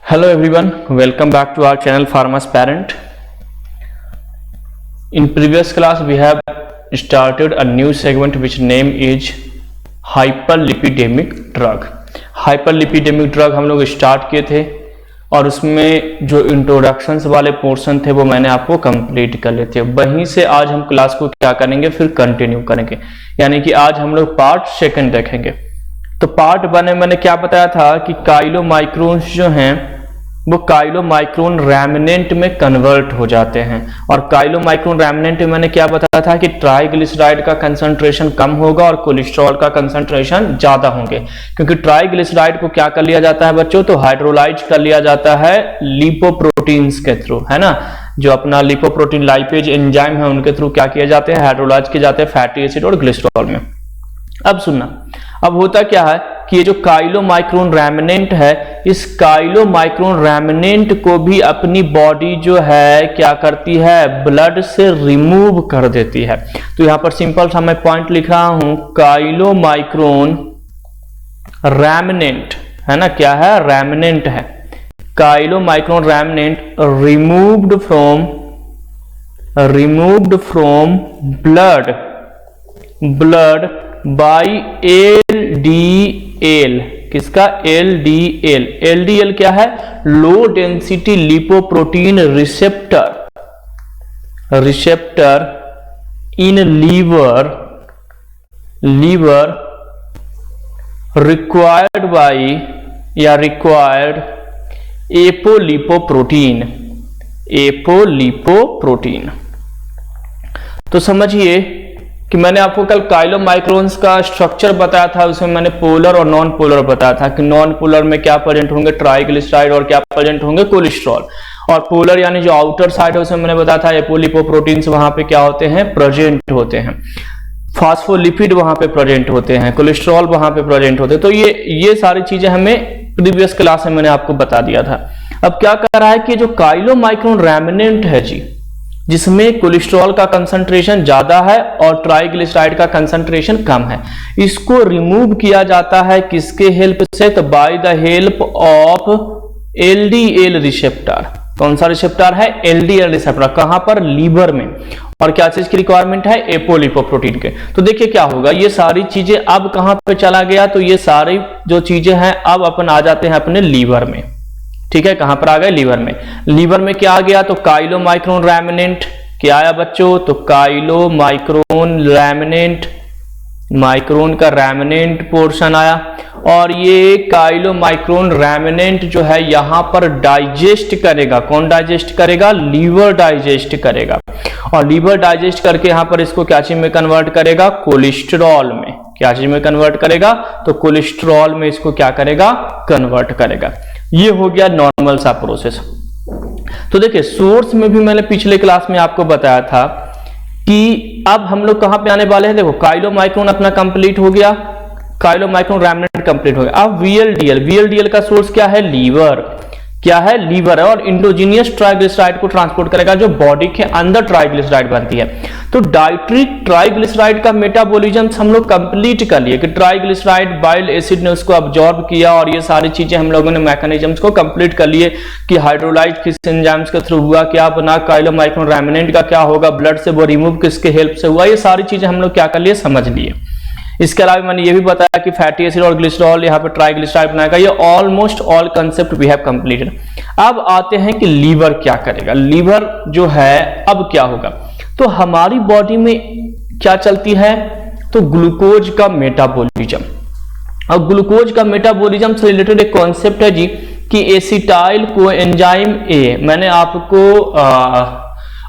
Hello everyone, welcome back to our channel Pharma's Parent. In previous class we have started a new segment which name is hyperlipidemic drug. Hyperlipidemic drug हम लोग start किए थे और उसमें जो introductions वाले portion थे वो मैंने आपको कंप्लीट कर लिए थे। वहीं से आज हम क्लास को क्या करेंगे, फिर कंटिन्यू करेंगे, यानी कि आज हम लोग पार्ट सेकंड देखेंगे। तो पार्ट वन में मैंने क्या बताया था कि काइलोमाइक्रोन्स जो हैं वो काइलोमाइक्रोन रैमिनेंट में कन्वर्ट हो जाते हैं। और काइलोमाइक्रोन रैमिनेंट में मैंने क्या बताया था कि ट्राइग्लिसराइड का कंसंट्रेशन कम होगा और कोलेस्ट्रॉल का कंसंट्रेशन ज्यादा होंगे, क्योंकि ट्राइग्लिसराइड को क्या कर लिया जाता है बच्चों, तो हाइड्रोलाइज कर लिया जाता है लिपोप्रोटीन्स के थ्रू, है ना। जो अपना लिपोप्रोटीन लाइपेज एंजाइम है उनके थ्रू क्या किए जाते हैं, हाइड्रोलाइज किए जाते हैं फैटी एसिड और ग्लिसरॉल में। अब सुनना, अब होता क्या है कि ये जो काइलोमाइक्रोन रैमिनेंट है, इस काइलोमाइक्रोन रैमिनेंट को भी अपनी बॉडी जो है क्या करती है, ब्लड से रिमूव कर देती है। तो यहां पर सिंपल सा मैं पॉइंट लिख रहा हूं, काइलोमाइक्रोन रैमिनेंट है ना, क्या है, रैमिनेंट है। Chylomicron remnant removed from blood by LDL, किसका, LDL। LDL क्या है, low density lipoprotein receptor in liver required apolipoprotein. तो समझिए कि मैंने आपको कल काइलोमाइक्रोन्स का स्ट्रक्चर बताया था, उसमें मैंने पोलर और नॉन पोलर बताया था कि नॉन पोलर में क्या प्रेजेंट होंगे, ट्राइग्लिसराइड, और क्या प्रेजेंट होंगे, कोलेस्ट्रॉल। और पोलर यानी जो आउटर साइड है उसमें मैंने बताया था एपोलिपोप्रोटीन्स वहां पे क्या होते हैं, प्रेजेंट होते हैं। फास्फोलिपिड वहां पे प्रेजेंट होते हैं, कोलेस्ट्रॉल वहां पे प्रेजेंट होते हैं। तो ये सारी चीजें हमें प्रीवियस क्लास में मैंने आपको बता दिया था। अब क्या कर रहा है कि जो काइलोमाइक्रोन रैमिनेंट है जी, जिसमें कोलेस्ट्रॉल का कंसंट्रेशन ज्यादा है और ट्राइग्लिसराइड का कंसंट्रेशन कम है, इसको रिमूव किया जाता है किसके हेल्प से, तो by the help of LDL receptor. कौन सा रिसेप्टर है, LDL रिसेप्टर। कहां पर, लीवर में। और क्या चीज की रिक्वायरमेंट है, एपोलिपोप्रोटीन के। तो देखिए क्या होगा, ये सारी चीजें अब कहां पे चला गया, तो ये सारी जो चीजें हैं अब अपन आ जाते हैं अपने लीवर में। ठीक है, कहां पर आ गए, लीवर में। लीवर में क्या आ गया, तो काइलोमाइक्रोन रैमिनेंट क्या आया बच्चों, तो काइलोमाइक्रोन रैमिनेंट, माइक्रोन का रैमिनेंट पोर्शन आया। और ये काइलोमाइक्रोन रैमिनेंट जो है यहां पर डाइजेस्ट करेगा, कौन डाइजेस्ट करेगा, लीवर डाइजेस्ट करेगा। और लीवर डाइजेस्ट करके यहां पर इसको क्या चीज में कन्वर्ट करेगा, कोलेस्ट्रॉल में। क्या चीज में कन्वर्ट करेगा, तो कोलेस्ट्रॉल में इसको क्या करेगा, कन्वर्ट करेगा। ये हो गया नॉर्मल सा प्रोसेस। तो देखिए सोर्स में भी मैंने पिछले क्लास में आपको बताया था कि अब हम लोग कहां पे आने वाले हैं। देखो काइलोमाइक्रोन अपना कंप्लीट हो गया, काइलोमाइक्रोन रैमिनेंट कंप्लीट हो गया। अब VLDL का सोर्स क्या है, लीवर। क्या है, लीवर है। और इंडोजीनियस ट्राइग्लिसराइड को ट्रांसपोर्ट करेगा, जो बॉडी के अंदर ट्राइग्लिसराइड बनती है। तो डाइट्री ट्राइग्लिसराइड का मेटाबॉलिज्म हम लोग कंप्लीट कर लिए कि ट्राइग्लिसराइड बाइल एसिड ने उसको अब्जॉर्ब किया, और ये सारी चीजें हम लोगों ने मैकेनिज्म्स को कंप्लीट कर लिए कि हाइड्रोलाइज किस एंजाइम्स के थ्रू हुआ, क्या बना, काइलोमाइक्रोन रैमिनेंट का क्या होगा, ब्लड से वो रिमूव किसके हेल्प से हुआ, ये सारी चीजें हम लोग क्या कर लिए, समझ लिए। इसके अलावा मैंने ये भी बताया कि फैटी एसिड और ग्लिसरॉल यहाँ पे ट्राइग्लिसराइड बनाएगा। ये almost all concept we have completed. अब आते हैं कि लीवर क्या करेगा। लीवर जो है अब क्या होगा, तो हमारी बॉडी में क्या चलती है, तो ग्लूकोज का मेटाबॉलिज्म। अब ग्लूकोज का मेटाबॉलिज्म से रिलेटेड एक कॉन्सेप्ट है जी कि एसिटाइल कोएंजाइम ए। मैंने आपको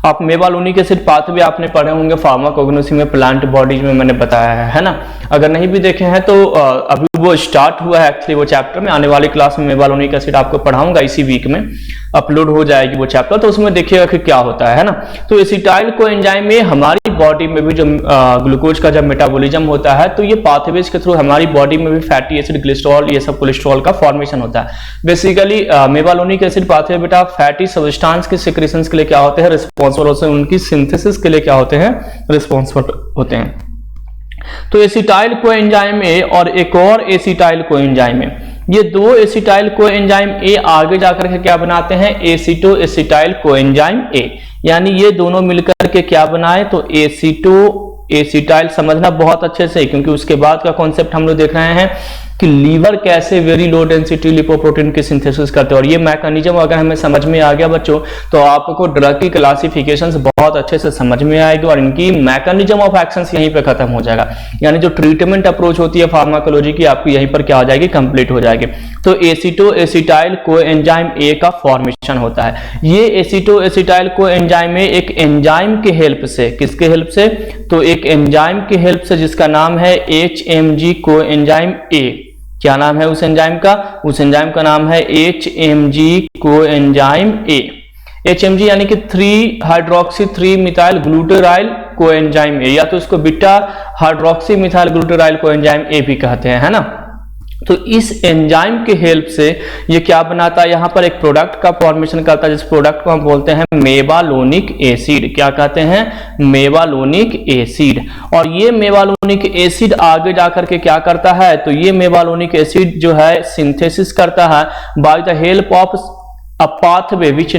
आप मेवालोनिक एसिड पाथवे आपने पढ़े होंगे फार्माकोग्नोसी में, प्लांट बॉडीज में मैंने बताया है ना। अगर नहीं भी देखे हैं तो अभी वो स्टार्ट हुआ है एक्चुअली वो चैप्टर में। आने वाली क्लास में मेवालोनिक एसिड आपको पढ़ाऊंगा, इसी वीक में अपलोड हो जाएगी वो चैप्टर, तो उसमें देखिएगा कि क्या होता है ना। तो एसिटाइल कोएंजाइम में हमारी बॉडी में भी जो ग्लूकोज का जब मेटाबॉलिज्म होता है, तो ये पाथवेज के थ्रू हमारी बॉडी में भी फैटी एसिड, ग्लिसरॉल, ये सब कोलेस्ट्रॉल का फॉर्मेशन होता है। बेसिकली मेवालोनिक एसिड पाथवे बेटा फैटी सब्सटेंस के सिक्रेशंस के लिए क्या होते हैं, रिस्पॉन्सिबल होते हैं, उनकी सिंथेसिस के लिए क्या होते हैं, रिस्पॉन्सिबल होते हैं। तो एसिटाइल कोएंजाइम ए और एक और एसिटाइल कोएंजाइम ए, ये दो एसिटाइल कोएंजाइम ए आगे जाकर के क्या बनाते हैं, एसीटो एसिटाइल कोएंजाइम ए, यानी ये दोनों मिलकर के क्या बनाए, तो एसीटो एसिटाइल। समझना बहुत अच्छे से, क्योंकि उसके बाद का कॉन्सेप्ट हम लोग देख रहे हैं कि लीवर कैसे वेरी लो डेंसिटी लिपोप्रोटीन की सिंथेसिस करते हैं, और ये मैकेनिज्म अगर हमें समझ में आ गया बच्चों, तो आपको ड्रग की क्लासिफिकेशंस बहुत अच्छे से समझ में आएगी और इनकी मैकेनिज्म ऑफ एक्शंस यहीं पे खत्म हो जाएगा। यानी जो ट्रीटमेंट अप्रोच होती है फार्माकोलॉजी की, आपकी यहीं पर क्या हो जाएगी, कंप्लीट हो जाएगी। तो एसीटो एसिटाइल कोएंजाइम ए का फॉर्मेशन होता है। ये एसीटो एसिटाइल कोएंजाइम ए एक एंजाइम के हेल्प से, किसके हेल्प से, तो एक एंजाइम के हेल्प से जिसका नाम है HMG कोएंजाइम ए। क्या नाम है उस एंजाइम का, उस एंजाइम का नाम है HMG कोएंजाइम ए। HMG यानी कि 3 hydroxy 3 methyl glutaryl coenzyme A, या तो इसको beta hydroxy methyl glutaryl coenzyme A भी कहते हैं, है ना। तो इस एंजाइम के हेल्प से ये क्या बनाता है, यहां पर एक प्रोडक्ट का फॉर्मेशन करता है, जिस प्रोडक्ट को हम बोलते हैं मेवालोनिक एसिड। क्या कहते हैं, मेवालोनिक एसिड। और ये मेवालोनिक एसिड आगे जाकर के क्या करता है, तो ये मेवालोनिक एसिड जो है सिंथेसिस करता है by the help of a pathway which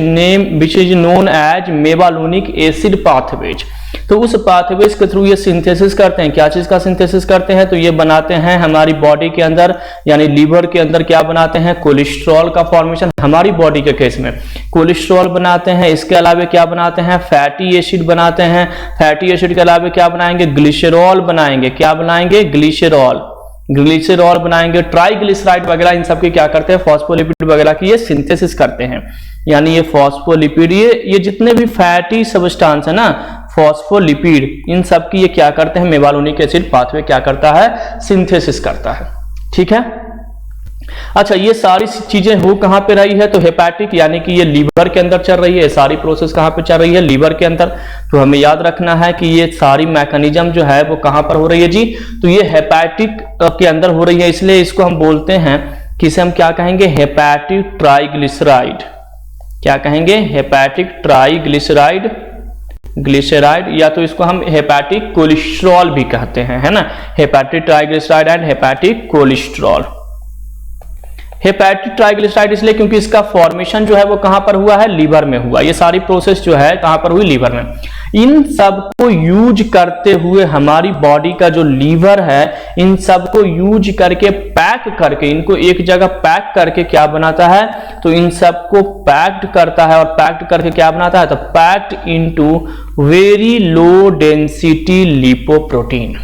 is known as mevalonic acid pathways। तो उस पाथवेज के थ्रू ये सिंथेसिस करते हैं। क्या चीज का सिंथेसिस करते हैं, तो ये बनाते हैं हमारी बॉडी के अंदर, यानी लीवर के अंदर क्या बनाते हैं, कोलेस्ट्रॉल का फॉर्मेशन। हमारी बॉडी के केस में कोलेस्ट्रॉल बनाते हैं। इसके अलावा क्या बनाते हैं, फैटी एसिड बनाते हैं। फैटी एसिड के अलावा क्या बनाएंगे, ग्लिसरॉल बनाएंगे। क्या बनाएंगे, ग्लिसरॉल, ग्लिसरॉल बनाएंगे। ट्राइग्लिसराइड वगैरह इन सब की क्या करते हैं, फॉस्फोलिपिड वगैरह की ये सिंथेसिस करते हैं। यानी ये फॉस्फोलिपिड, ये जितने भी फैटी सब्सटेंस है ना, फॉस्फोलिपिड, इन सब की ये क्या करते हैं, मेवालोनिक एसिड पाथवे क्या करता है, सिंथेसिस करता है। ठीक है। अच्छा, ये सारी चीजें हो कहां पे रही है, तो हेपेटिक यानी कि ये लीवर के अंदर चल रही है। सारी प्रोसेस कहां पे चल रही है, लीवर के अंदर। तो हमें याद रखना है कि ये सारी मैकेनिज्म जो है वो कहां पर हो रही है जी, तो ये हेपेटिक के अंदर हो रही है। इसलिए इसको हम बोलते हैं कि इसे हम क्या कहेंगे, हेपेटिक ट्राइग्लिसराइड। क्या कहेंगे, हेपेटिक ट्राइग्लिसराइड, ग्लिसराइड, या तो इसको हम हेपेटिक कोलेस्ट्रॉल भी कहते हैं, है ना। Hepatic triglyceride and hepatic cholesterol. Hepatic triglyceride इसलिए क्योंकि इसका फॉर्मेशन जो है वो कहां पर हुआ है, लीवर में हुआ। ये सारी प्रोसेस जो है कहां पर हुई, लीवर में। इन सब को यूज करते हुए हमारी बॉडी का जो लीवर है, इन सब को यूज करके पैक करके, इनको एक जगह पैक करके क्या बनाता है, तो इन सब को पैक्ड करता है। और पैक्ड करके क्या बनाता है, तो packed into very low density lipoprotein.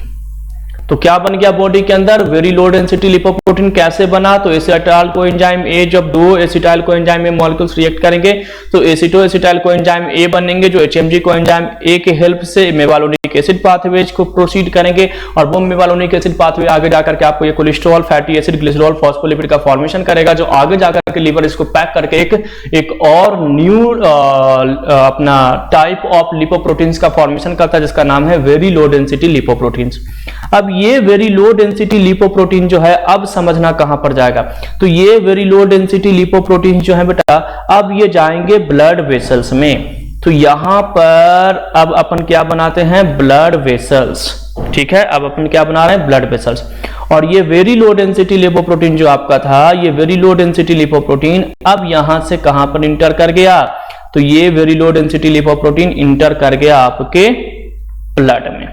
तो क्या बन गया बॉडी के अंदर, वेरी लो डेंसिटी लिपोप्रोटीन। कैसे बना, तो एसिटाइल कोएंजाइम ए, जब दो acetyl coenzyme A molecules react करेंगे तो एसिटो एसिटाइल कोएंजाइम ए बनेंगे, जो HMG कोएंजाइम ए के हेल्प से मेवालोनिक एसिड पाथवेज को प्रोसीड करेंगे। और वो मेवालोनिक एसिड पाथवे आगे जाकर के आपको ये cholesterol, fatty acid, glycerol, phospholipid का फॉर्मेशन करेगा, जो आगे जाकर के लीवर इसको पैक करके एक और न्यू अपना टाइप ऑफ लिपोप्रोटीन्स का फॉर्मेशन करता है, जिसका नाम है वेरी लो डेंसिटी लिपोप्रोटीन्स। अब ये वेरी लो डेंसिटी लिपोप्रोटीन जो है, अब समझना कहां पर जाएगा, तो ये वेरी लो डेंसिटी लिपोप्रोटीन जो है बेटा, अब ये जाएंगे ब्लड वेसल्स में। तो यहां पर अब अपन क्या बनाते हैं, ब्लड वेसल्स। ठीक है, अब अपन क्या बना रहे हैं, ब्लड वेसल्स। और ये वेरी लो डेंसिटी लिपोप्रोटीन जो आपका था, ये वेरी लो डेंसिटी लिपोप्रोटीन अब यहां से कहां पर इंटर कर गया, तो ये very low density lipoprotein inter कर गया आपके ब्लड में।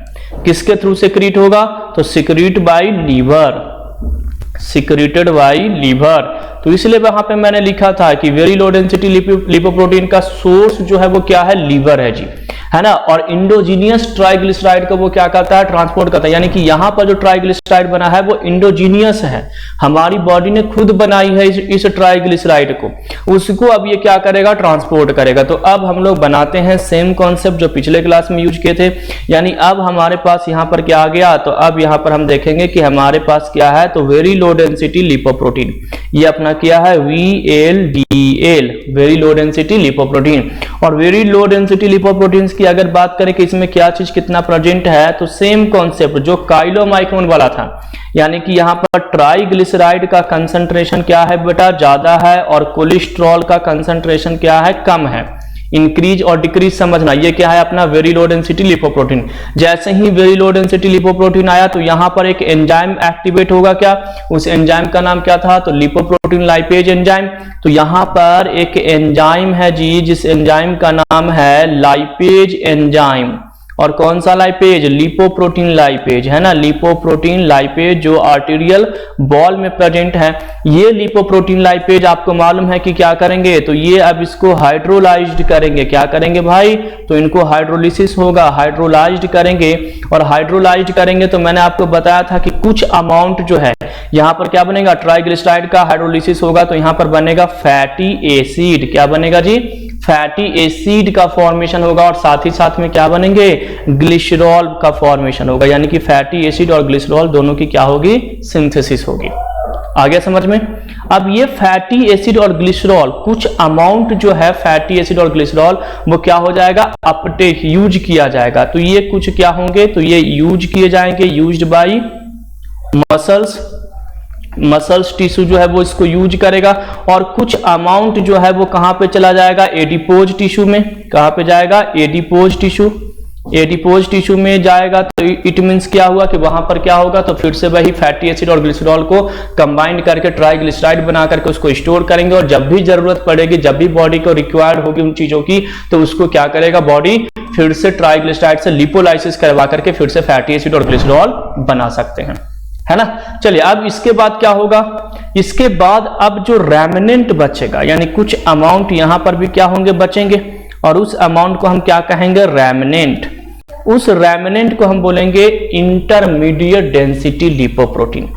किसके थ्रू सिक्रीट होगा, तो secrete by liver, secreted by liver. तो इसलिए वहां पे मैंने लिखा था कि वेरी लो डेंसिटी लिपोप्रोटीन का सोर्स जो है वो क्या है, लीवर है जी, है ना। और इंडोजीनियस ट्राइग्लिसराइड को वो क्या करता है, ट्रांसपोर्ट करता है। यानी कि यहां पर जो ट्राइग्लिसराइड बना है वो इंडोजीनियस है, हमारी बॉडी ने खुद बनाई है इस ट्राइग्लिसराइड को, उसको अब ये क्या करेगा, ट्रांसपोर्ट करेगा। तो अब हम लोग बनाते हैं सेम कॉन्सेप्ट जो पिछले क्लास में यूज किए थे। यानी अब हमारे पास यहां पर क्या आ गया, तो अब यहां पर हम देखेंगे कि हमारे पास क्या है, तो वेरी लो डेंसिटी लिपोप्रोटीन, ये अपना क्या है, VLDL, very low density lipoprotein. और वेरी लो डेंसिटी लिपोप्रोटीन्स की अगर बात करें कि इसमें क्या चीज कितना प्रेजेंट है, तो सेम कॉन्सेप्ट जो काइलोमाइक्रोन वाला था। यानी कि यहां पर ट्राइग्लिसराइड का कंसंट्रेशन क्या है बेटा, ज्यादा है, और कोलेस्ट्रॉल का कंसंट्रेशन क्या है, कम है। इंक्रीज और डिक्रीज समझना। ये क्या है अपना वेरी लो डेंसिटी लिपोप्रोटीन। जैसे ही वेरी लो डेंसिटी लिपोप्रोटीन आया तो यहां पर एक एंजाइम एक्टिवेट होगा, क्या, उस एंजाइम का नाम क्या था, तो लिपोप्रोटीन लाइपेज एंजाइम। तो यहां पर एक एंजाइम है जी, जिस एंजाइम का नाम है लाइपेज एंजाइम। और कौन सा लाइपेज, लिपोप्रोटीन लाइपेज, है ना, लिपोप्रोटीन लाइपेज जो आर्टेरियल बॉल में प्रेजेंट है। ये लिपोप्रोटीन लाइपेज आपको मालूम है कि क्या करेंगे, तो ये अब इसको हाइड्रोलाइज्ड करेंगे। क्या करेंगे भाई, तो इनको हाइड्रोलिसिस होगा, हाइड्रोलाइज्ड करेंगे। और हाइड्रोलाइज्ड करेंगे तो मैंने आपको बताया था कि कुछ अमाउंट जो है यहां पर क्या बनेगा, ट्राइग्लिसराइड का हाइड्रोलिसिस होगा तो यहां पर बनेगा फैटी एसिड। क्या बनेगा जी, फैटी एसिड का फॉर्मेशन होगा। और साथ ही साथ में क्या बनेंगे, ग्लिसरॉल का फॉर्मेशन होगा, यानी कि फैटी एसिड और ग्लिसरॉल दोनों की क्या होगी, सिंथेसिस होगी। आ गया समझ में। अब ये फैटी एसिड और ग्लिसरॉल, कुछ अमाउंट जो है फैटी एसिड और ग्लिसरॉल वो क्या हो जाएगा, अपटेक, यूज किया जाएगा। तो ये कुछ क्या होंगे, तो ये यूज किए जाएंगे, यूज्ड बाय मसल्स टिश्यू जो है वो इसको यूज करेगा। और कुछ अमाउंट जो है वो कहां पे चला जाएगा, एडिपोज टिश्यू में। कहां पे जाएगा, एडिपोज टिश्यू, एडिपोज टिश्यू में जाएगा। तो इट मींस क्या हुआ कि वहां पर क्या होगा, तो फिर से वही फैटी एसिड और ग्लिसरॉल को कंबाइन करके ट्राइग्लिसराइड बना करके उसको स्टोर करेंगे। और जब भी जरूरत पड़ेगी, जब भी बॉडी को रिक्वायर्ड होगी उन चीजों की, तो उसको क्या करेगा, बॉडी फिर से ट्राइग्लिसराइड से लिपोलाइसिस करवा करके फिर से फैटी एसिड और ग्लिसरॉल बना सकते हैं, है ना। चलिए अब इसके बाद क्या होगा, इसके बाद अब जो रेमिनेंट बचेगा, यानी कुछ अमाउंट यहां पर भी क्या होंगे, बचेंगे। और उस अमाउंट को हम क्या कहेंगे, रेमिनेंट। उस रेमिनेंट को हम बोलेंगे इंटरमीडिएट डेंसिटी लिपोप्रोटीन।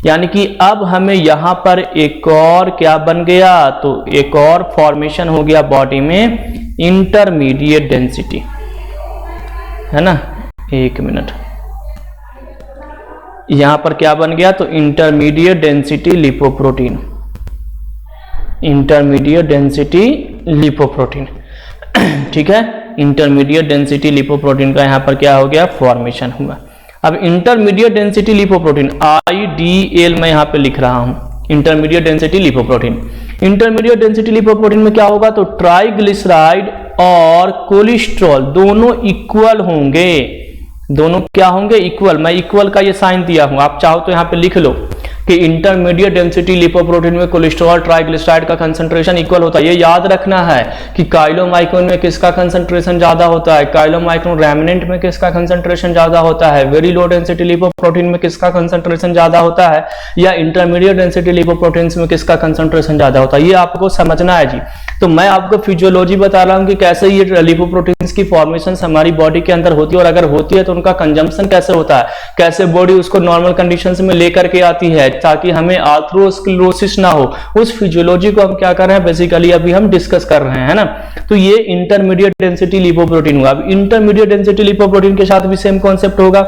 यानी कि अब हमें यहां पर एक और क्या बन गया, तो एक और फॉर्मेशन हो गया बॉडी में, इंटरमीडिएट डेंसिटी, है ना। एक मिनट, यहां पर क्या बन गया, तो intermediate density lipoprotein, intermediate density lipoprotein, ठीक है। इंटरमीडिएट डेंसिटी लिपोप्रोटीन का यहां पर क्या हो गया, फॉर्मेशन हुआ। अब इंटरमीडिएट डेंसिटी लिपोप्रोटीन, IDL मैं यहां पे लिख रहा हूं, intermediate density lipoprotein. Intermediate density lipoprotein में क्या होगा, तो ट्राइग्लिसराइड और कोलेस्ट्रॉल दोनों इक्वल होंगे, दोनों क्या होंगे, इक्वल। मैं इक्वल का ये साइन दिया हूं, आप चाहो तो यहां पे लिख लो कि इंटरमीडिएट डेंसिटी लिपोप्रोटीन में कोलेस्ट्रॉल ट्राइग्लिसराइड का कंसंट्रेशन इक्वल होता है। ये याद रखना है कि काइलोमाइक्रोन में किसका कंसंट्रेशन ज्यादा होता है, काइलोमाइक्रोन रेमिनेंट में किसका कंसंट्रेशन ज्यादा होता है, वेरी लो डेंसिटी लिपोप्रोटीन में किसका कंसंट्रेशन ज्यादा होता है, या इंटरमीडिएट डेंसिटी लिपोप्रोटीन में किसका कंसंट्रेशन ज्यादा होता है, ये आपको समझना है जी। तो मैं आपको फिजियोलॉजी बता रहा हूं कि कैसे ये लिपोप्रोटीन्स की फॉर्मेशन हमारी बॉडी के अंदर होती है, और अगर होती है तो उनका कंजम्पशन कैसे होता है, कैसे बॉडी उसको नॉर्मल कंडीशंस में लेकर के आती है ताकि हमें आर्थरोस्क्लेरोसिस ना हो। उस फिजियोलॉजी को हम क्या कर रहे हैं, बेसिकली अभी हम डिस्कस कर रहे हैं, है ना। तो ये इंटरमीडिएट डेंसिटी लिपोप्रोटीन हुआ। अब इंटरमीडिएट डेंसिटी लिपोप्रोटीन के साथ भी सेम कॉन्सेप्ट होगा।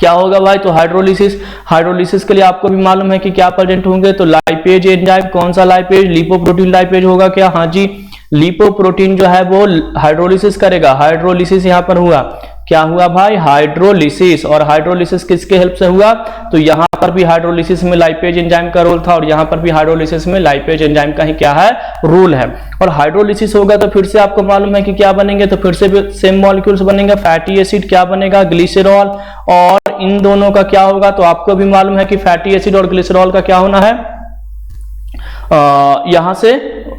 क्या होगा भाई, तो हाइड्रोलिसिस। हाइड्रोलिसिस के लिए आपको भी मालूम है कि क्या प्रेजेंट होंगे, तो लाइपेज एंजाइम। कौन सा लाइपेज, लिपोप्रोटीन लाइपेज होगा क्या, हाँ जी, लिपोप्रोटीन जो है वो हाइड्रोलिसिस करेगा। हाइड्रोलिसिस यहां पर हुआ, क्या हुआ भाई, हाइड्रोलिसिस। और हाइड्रोलिसिस किसके हेल्प से हुआ, तो यहां पर भी हाइड्रोलिसिस में लाइपेज एंजाइम का रोल था, और यहां पर भी हाइड्रोलिसिस में लाइपेज एंजाइम का ही क्या है, रोल है। और हाइड्रोलिसिस होगा तो फिर से आपको मालूम है कि क्या बनेंगे, तो फिर से सेम मॉलिक्यूल्स बनेंगे, फैटी एसिड क्या बनेगा, ग्लिसरॉल। और इन दोनों का क्या होगा, तो आपको भी मालूम है कि फैटी एसिड और ग्लिसरॉल का क्या होना है, यहां से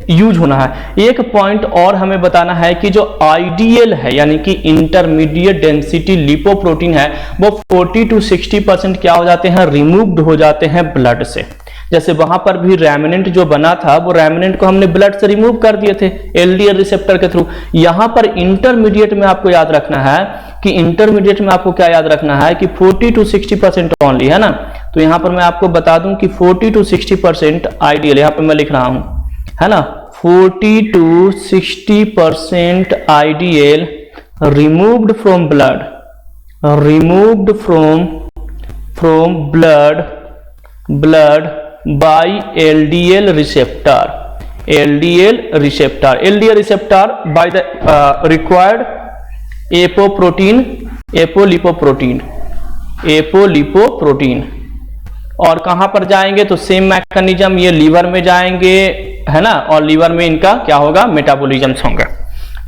यूज होना है। एक पॉइंट और हमें बताना है कि जो आइडियल है, यानी कि इंटरमीडिएट डेंसिटी लिपोप्रोटीन है, वो 40 to 60% क्या हो जाते हैं, रिमूव्ड हो जाते हैं ब्लड से। जैसे वहां पर भी रेमिनेंट जो बना था, वो रेमिनेंट को हमने ब्लड से रिमूव कर दिए थे LDL रिसेप्टर के थ्रू। यहां पर इंटरमीडिएट में आपको याद रखना है कि इंटरमीडिएट में आपको क्या याद रखना है कि 40 to 60% ओनली, है ना। तो यहां पर मैं आपको बता दूं कि 40 to 60% आइडियल, यहां पर मैं लिख रहा हूं, है ना, 40 to 60% ideal removed from blood, removed from blood by LDL receptor, LDL receptor by the required apolipoprotein। और कहां पर जाएंगे, तो सेम मैकेनिज्म, ये लीवर में जाएंगे, है ना, और लीवर में इनका क्या होगा, मेटाबॉलिज्म होंगे।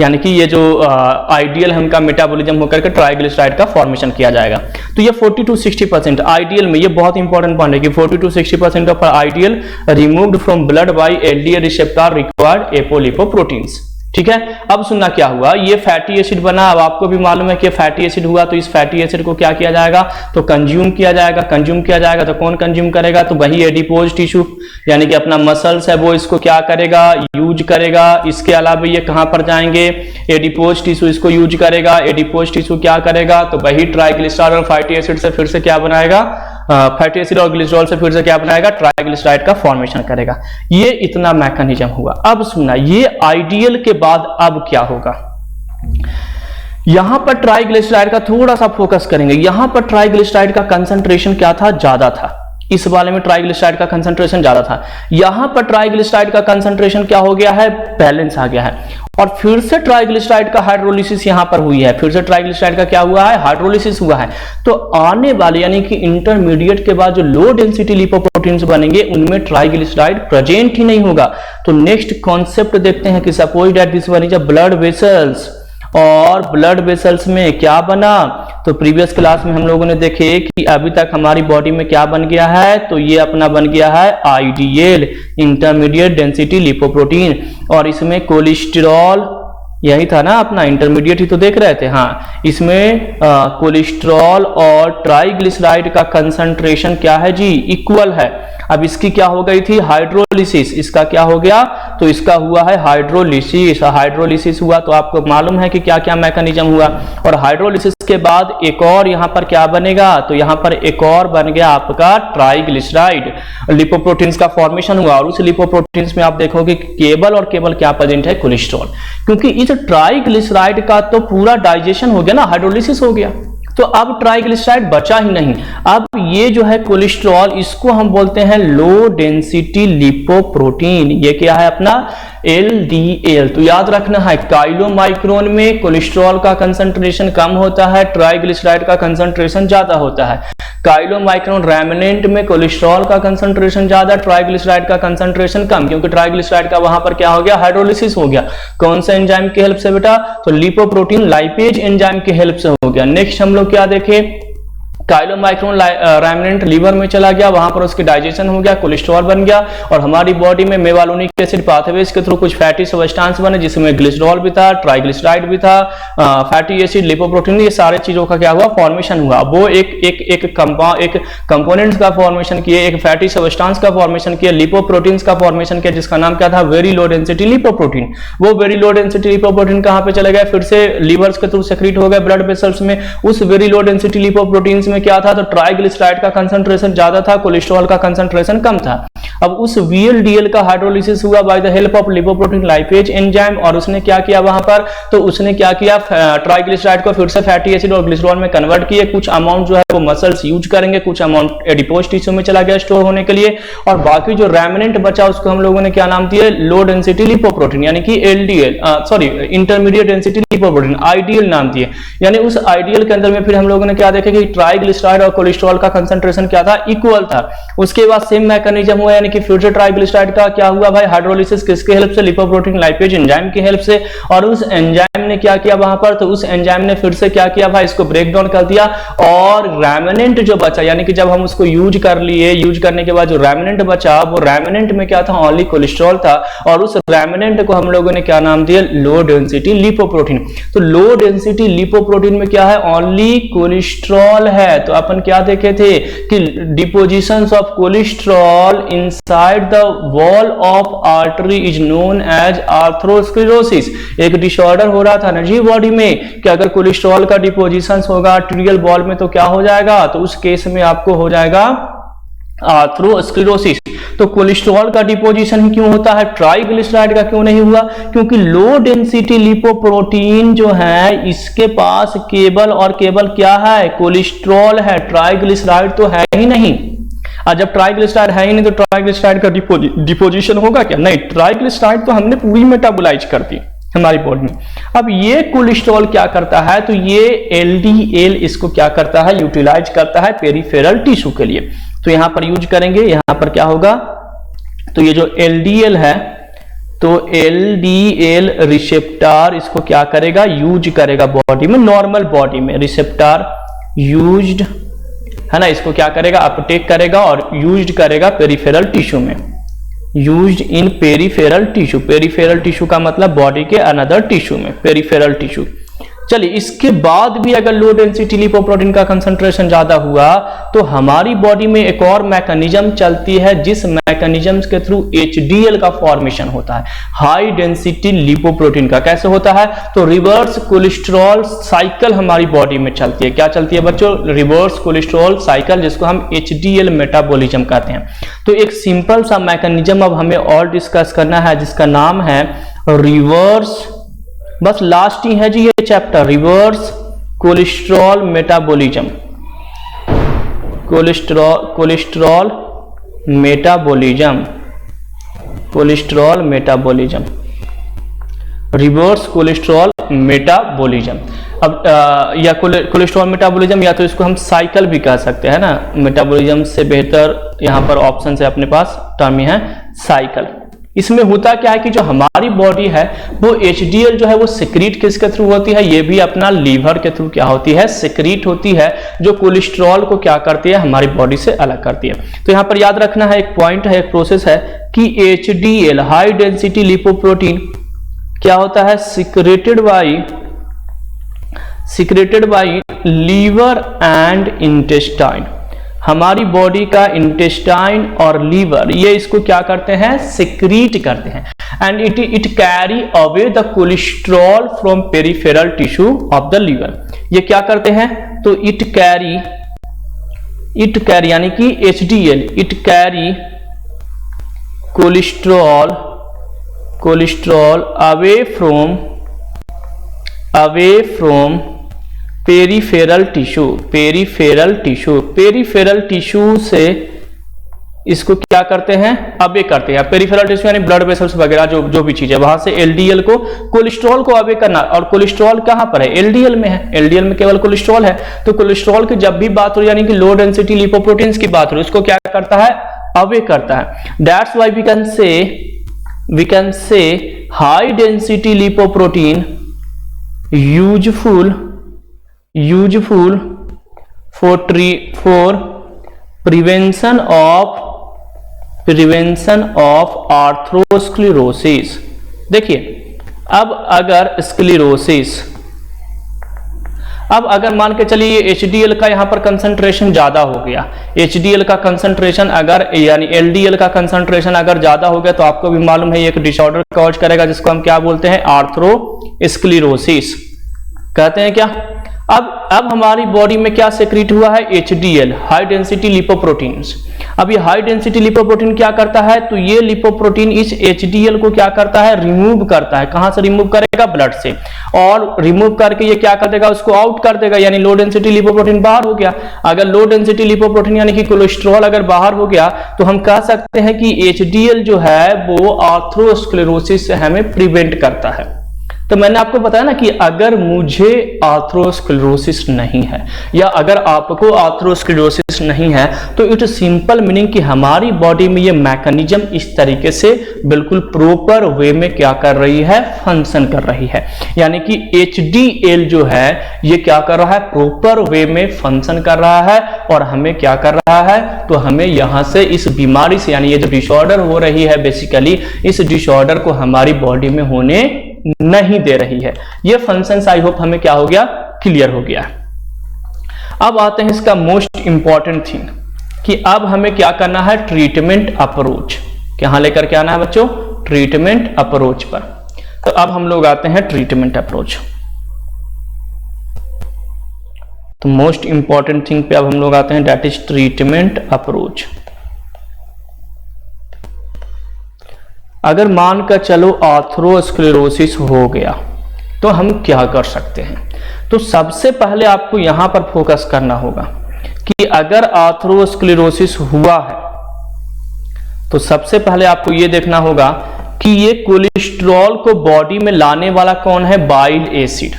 यानी कि ये जो आइडियल हमका मेटाबॉलिज्म होकर के ट्राइग्लिसराइड का फॉर्मेशन किया जाएगा। तो ये 40 to 60% आइडियल में, ये बहुत इंपॉर्टेंट पॉइंट है कि 40 to 60% of ideal removed from blood by LDL receptor required apolipoproteins. ठीक है, अब सुनना क्या हुआ, ये फैटी एसिड बना। अब आपको भी मालूम है कि फैटी एसिड हुआ तो इस फैटी एसिड को क्या किया जाएगा, तो कंज्यूम किया जाएगा। कंज्यूम किया जाएगा तो कौन कंज्यूम करेगा, तो वही एडिपोज टिश्यू यानी कि अपना मसल्स है वो इसको क्या करेगा, यूज करेगा। इसके अलावा ये कहां पर जाएंगे, एडिपोज टिश्यू इसको यूज करेगा। एडिपोज टिश्यू क्या करेगा, तो वही ट्राइग्लिसराइड और फैटी एसिड से फिर से क्या बनाएगा, फैटी एसिड और ग्लिसरॉल से फिर से क्या बनाएगा, ट्राइग्लिसराइड का फॉर्मेशन करेगा। ये इतना मैकेनिज्म हुआ। अब सुनना, ये आइडियल के बाद अब क्या होगा, यहां पर ट्राइग्लिसराइड का थोड़ा सा फोकस करेंगे। यहां पर ट्राइग्लिसराइड का कंसंट्रेशन क्या था, ज्यादा था। इस वाले में ट्राइग्लिसराइड का कंसंट्रेशन ज्यादा था। यहां पर ट्राइग्लिसराइड का कंसंट्रेशन क्या हो गया है, बैलेंस आ गया है। और फिर से ट्राइग्लिसराइड का हाइड्रोलिसिस यहां पर हुई है। फिर से ट्राइग्लिसराइड का क्या हुआ है, हाइड्रोलिसिस हुआ है। तो आने वाले यानी कि इंटरमीडिएट के बाद जो लो डेंसिटी लिपोप्रोटीन्स बनेंगे उनमें ट्राइग्लिसराइड प्रेजेंट ही नहीं होगा। तो नेक्स्ट कॉन्सेप्ट देखते हैं कि suppose that this one is a blood vessels, और ब्लड वेसल्स में क्या बना, तो प्रीवियस क्लास में हम लोगों ने देखे कि अभी तक हमारी बॉडी में क्या बन गया है, तो ये अपना बन गया है आईडीएल, इंटरमीडिएट डेंसिटी लिपोप्रोटीन। और इसमें कोलेस्ट्रॉल, यही था ना अपना, इंटरमीडिएट ही तो देख रहे थे। हाँ, इसमें कोलेस्ट्रॉल और ट्राइग्लिसराइड का कंसंट्रेशन क्या है जी, इक्वल है। अब इसकी क्या हो गई थी, हाइड्रोलिसिस। इसका क्या हो गया, तो इसका हुआ है हाइड्रोलिसिस। हाइड्रोलिसिस हुआ तो आपको मालूम है कि क्या क्या मैकेनिज्म हुआ। और हाइड्रोलिसिस के बाद एक और यहाँ पर क्या बनेगा, तो यहाँ पर एक और बन गया आपका ट्राइग्लिसराइड। लिपोप्रोटीन्स का फॉर्मेशन हुआ और उस लिपोप्रोटीन्स में आप देखोगे केवल और केवल क्या प्रेजेंट है, कोलेस्ट्रॉल। क्योंकि इस ट्राइग्लिसराइड का तो पूरा डाइजेशन हो गया ना, हाइड्रोलिसिस हो गया, तो अब ट्राइग्लिसराइड बचा ही नहीं। अब ये जो है कोलेस्ट्रॉल, इसको हम बोलते हैं लो डेंसिटी लिपोप्रोटीन। ये क्या है अपना, LDL। तो याद रखना है, काइलोमाइक्रोन में कोलेस्ट्रॉल का कंसंट्रेशन कम होता है, ट्राइग्लिसराइड का कंसंट्रेशन ज्यादा होता है। काइलोमाइक्रोन रेमिनेंट में कोलेस्ट्रॉल का कंसंट्रेशन ज्यादा, ट्राइग्लिसराइड का कंसंट्रेशन कम, क्योंकि ट्राइग्लिसराइड का वहां पर क्या हो गया, हाइड्रोलिसिस हो गया। कौन सा एंजाइम की हेल्प से बेटा, तो लिपोप्रोटीन लाइपेज एंजाइम की हेल्प से हो गया। नेक्स्ट हम लोग क्या देखें, काइलोमाइक्रोन रेमिनेंट लीवर में चला गया, वहां पर उसके डाइजेशन हो गया, कोलेस्ट्रॉल बन गया। और हमारी बॉडी में मेवालोनिक एसिड पाथवेज के थ्रू कुछ फैटी सब्सटेंस बने, जिसमें ग्लिसरॉल भी था, ट्राइग्लिसराइड भी था, फैटी एसिड, लिपोप्रोटीन, ये सारे चीजों का क्या हुआ, फॉर्मेशन हुआ। वो एक कंपोनेंट्स का फॉर्मेशन किए, एक फैटी सब्सटेंस का फॉर्मेशन किया, लिपोप्रोटीन्स का फॉर्मेशन किया, जिसका नाम क्या था, वेरी लो डेंसिटी लिपोप्रोटीन। वो वेरी लो डेंसिटी लिपोप्रोटीन कहां पे चले गए, फिर से लीवर्स के थ्रू सेक्रेट हो गए ब्लड वेसल्स में। उस वेरी लो डेंसिटी लिपोप्रोटीन्स में क्या था, तो ट्राइग्लिसराइड का कंसंट्रेशन ज्यादा था, कोलेस्ट्रॉल का कंसंट्रेशन कम था। अब उस VLDL का हाइड्रोलिसिस हुआ by the help of lipoprotein lipase enzyme, और उसने क्या किया वहां पर, तो उसने क्या किया, ट्राइग्लिसराइड को फिर से फैटी एसिड और ग्लिसरॉल में कन्वर्ट किए। कुछ अमाउंट जो है वो मसल्स यूज करेंगे, कुछ अमाउंट एडिपोज टिश्यू में चला गया स्टोर होने के लिए, और बाकी जो रेमिनेंट बचा उसको हम लोगों ने क्या नाम दिया, लो डेंसिटी लिपोप्रोटीन, यानी कि इंटरमीडिएट डेंसिटी लिपोप्रोटीन, आइडियल नाम दिए। यानी उस आइडियल के अंदर में फिर हम लोगों ने क्या देखा कि ट्राइग्लिसराइड और कोलेस्ट्रॉल का कंसंट्रेशन क्या था, इक्वल था। उसके बाद सेम मैकेनिज्म हुआ, यानी कि फिर से ट्राइग्लिसराइड का क्या हुआ भाई, हाइड्रोलिसिस किसके हेल्प से, लिपोप्रोटीन लाइपेज एंजाइम की हेल्प से। और उस एंजाइम ने क्या किया वहां पर, तो उस एंजाइम ने फिर से क्या किया भाई, इसको ब्रेक डाउन कर दिया। और रेमिनेंट जो बचा, यानी कि जब हम उसको यूज कर लिए, यूज करने के बाद जो रेमिनेंट बचा, वो रेमिनेंट में क्या था, ओनली कोलेस्ट्रॉल था। और उस रेमिनेंट को हम लोगों ने क्या नाम दिया, लो डेंसिटी लिपोप्रोटीन। तो लो डेंसिटी लिपोप्रोटीन में क्या है, ओनली कोलेस्ट्रॉल है। तो अपन क्या देखे थे कि deposition of cholesterol inside the wall of artery is known as atherosclerosis. एक डिसऑर्डर हो रहा था ना जी बॉडी में कि अगर कोलेस्ट्रॉल का डिपोजिशन होगा आर्टेरियल वॉल में तो क्या हो जाएगा, तो उस केस में आपको हो जाएगा आर्थरोस्क्लेरोसिस। तो कोलेस्ट्रॉल का डिपोजिशन ही क्यों होता है, ट्राइग्लिसराइड का क्यों नहीं हुआ, क्योंकि लो डेंसिटी लिपोप्रोटीन जो है इसके पास केवल और केवल क्या है, कोलेस्ट्रॉल है, ट्राइग्लिसराइड तो है ही नहीं। और जब ट्राइग्लिसराइड है ही नहीं तो ट्राइग्लिसराइड का डिपोजिशन होगा क्या, नहीं। ट्राइग्लिसराइड तो हमने पूरी मेटाबोलाइज कर दी हमारी बॉडी में। अब ये कोलेस्ट्रॉल क्या करता है, तो ये LDL इसको क्या करता है, यूटिलाइज करता है पेरिफेरल टिश्यू के लिए। तो यहां पर यूज करेंगे, यहां पर क्या होगा, तो ये जो LDL है, तो तो LDL रिसेप्टर इसको क्या करेगा, यूज करेगा बॉडी में, नॉर्मल बॉडी में रिसेप्टर यूज्ड है ना, इसको क्या करेगा, अपटेक करेगा और यूज्ड करेगा पेरिफेरल टिश्यू में, used in peripheral tissue. Peripheral tissue का मतलब बॉडी के अनदर टिश्यू में, पेरिफेरल टिश्यू। चलिए, इसके बाद भी अगर लो डेंसिटी लिपोप्रोटीन का कंसंट्रेशन ज्यादा हुआ तो हमारी बॉडी में एक और मैकेनिज्म चलती है, जिस मैकेनिज्म के थ्रू HDL का फॉर्मेशन होता है, हाई डेंसिटी लिपोप्रोटीन का। कैसे होता है, तो रिवर्स कोलेस्ट्रॉल साइकिल हमारी बॉडी में चलती है। क्या चलती है बच्चों, रिवर्स कोलेस्ट्रॉल साइकिल, जिसको हम HDL मेटाबॉलिज्म कहते हैं। तो एक सिंपल सा मैकेनिज्म अब हमें और डिस्कस करना है, जिसका नाम है रिवर्स, बस लास्ट ही है जी ये chapter, reverse cholesterol metabolism. Cholesterol metabolism, cholesterol metabolism, reverse cholesterol metabolism. अब या कोलेस्ट्रॉल मेटाबॉलिज्म, या तो इसको हम साइकिल भी कह सकते हैं ना, मेटाबॉलिज्म से बेहतर यहाँ पर ऑप्शन है अपने पास, टर्म है साइकिल। इसमें होता क्या है कि जो हमारी बॉडी है वो HDL जो है वो सिक्रीट किसके थ्रू होती है, ये भी अपना लीवर के थ्रू क्या होती है, सिक्रीट होती है, जो कोलेस्ट्रॉल को क्या करती है, हमारी बॉडी से अलग करती है। तो यहाँ पर याद रखना है, एक पॉइंट है, एक प्रोसेस है कि HDL हाई डेंसिटी लिपोप्रोटीन क्या होता है, secreted by liver and intestine. हमारी बॉडी का इंटेस्टाइन और लीवर ये इसको क्या करते हैं, सिक्रीट करते हैं, and it carry away the cholesterol from peripheral tissue of the liver. ये क्या करते हैं, तो इट कैरी यानी कि HDL, it carry cholesterol away from peripheral tissue से इसको क्या करते हैं, अवे करते हैं। पेरिफेरल टिश्यू यानी ब्लड वेसल्स वगैरह जो भी चीज है, वहां से LDL को, कोलेस्ट्रॉल को अवे करना। और कोलेस्ट्रॉल कहां पर है, LDL में है, LDL में केवल कोलेस्ट्रॉल है। तो कोलेस्ट्रॉल की जब भी बात हो, यानी कि लो डेंसिटी लिपोप्रोटीन्स की बात हो, इसको क्या करता है, अवे करता है। That's why we can say high density lipoprotein useful for prevention of arthrosclerosis। देखिए, अब अगर मान के चलिए HDL का यहां पर कंसंट्रेशन ज्यादा हो गया, HDL का कंसंट्रेशन अगर यानी LDL का कंसंट्रेशन अगर ज्यादा हो गया, तो आपको भी मालूम है ये एक डिसऑर्डर कॉज करेगा, जिसको हम क्या बोलते हैं, आर्थ्रोस्क्लेरोसिस कहते हैं क्या। अब हमारी बॉडी में क्या सेक्रेट हुआ है, HDL हाई डेंसिटी लिपोप्रोटीन्स। अब ये हाई डेंसिटी लिपोप्रोटीन क्या करता है, तो ये लिपोप्रोटीन इस HDL को क्या करता है, रिमूव करता है। कहां से रिमूव करेगा, ब्लड से, और रिमूव करके ये क्या कर देगा, उसको आउट कर देगा, यानी लो डेंसिटी लिपोप्रोटीन बाहर हो गया। अगर लो डेंसिटी लिपोप्रोटीन यानी कि कोलेस्ट्रॉल अगर बाहर हो गया, तो हम कह सकते हैं कि HDL जो है वो आर्थ्रोस्क्लेरोसिस से हमें प्रिवेंट करता है। तो मैंने आपको बताया ना कि अगर मुझे आर्थ्रोस्क्लेरोसिस नहीं है, या अगर आपको आर्थ्रोस्क्लेरोसिस नहीं है, तो इट सिंपल मीनिंग कि हमारी बॉडी में ये मैकेनिज्म इस तरीके से बिल्कुल प्रॉपर वे में क्या कर रही है, फंक्शन कर रही है। यानी कि HDL जो है ये क्या कर रहा है, प्रॉपर वे में फंक्शन कर रहा है, और हमें क्या कर रहा है, तो हमें यहां से इस बीमारी से, यानी ये जो डिसऑर्डर हो रही है, बेसिकली इस डिसऑर्डर को हमारी बॉडी में होने नहीं दे रही है। ये फंक्शंस आई होप हमें क्या हो गया, क्लियर हो गया। अब आते हैं इसका मोस्ट इंपॉर्टेंट थिंग कि अब हमें क्या करना है, ट्रीटमेंट अप्रोच। कहां लेकर के आना है बच्चों, ट्रीटमेंट अप्रोच पर। तो अब हम लोग आते हैं ट्रीटमेंट अप्रोच। तो मोस्ट इंपॉर्टेंट थिंग पे अब हम लोग आते हैं, दैट इज ट्रीटमेंट अप्रोच। अगर मान कर चलो आर्थ्रोस्क्लेरोसिस हो गया, तो हम क्या कर सकते हैं। तो सबसे पहले आपको यहां पर फोकस करना होगा कि अगर आर्थ्रोस्क्लेरोसिस हुआ है, तो सबसे पहले आपको यह देखना होगा कि ये कोलेस्ट्रॉल को बॉडी में लाने वाला कौन है, बाइल एसिड।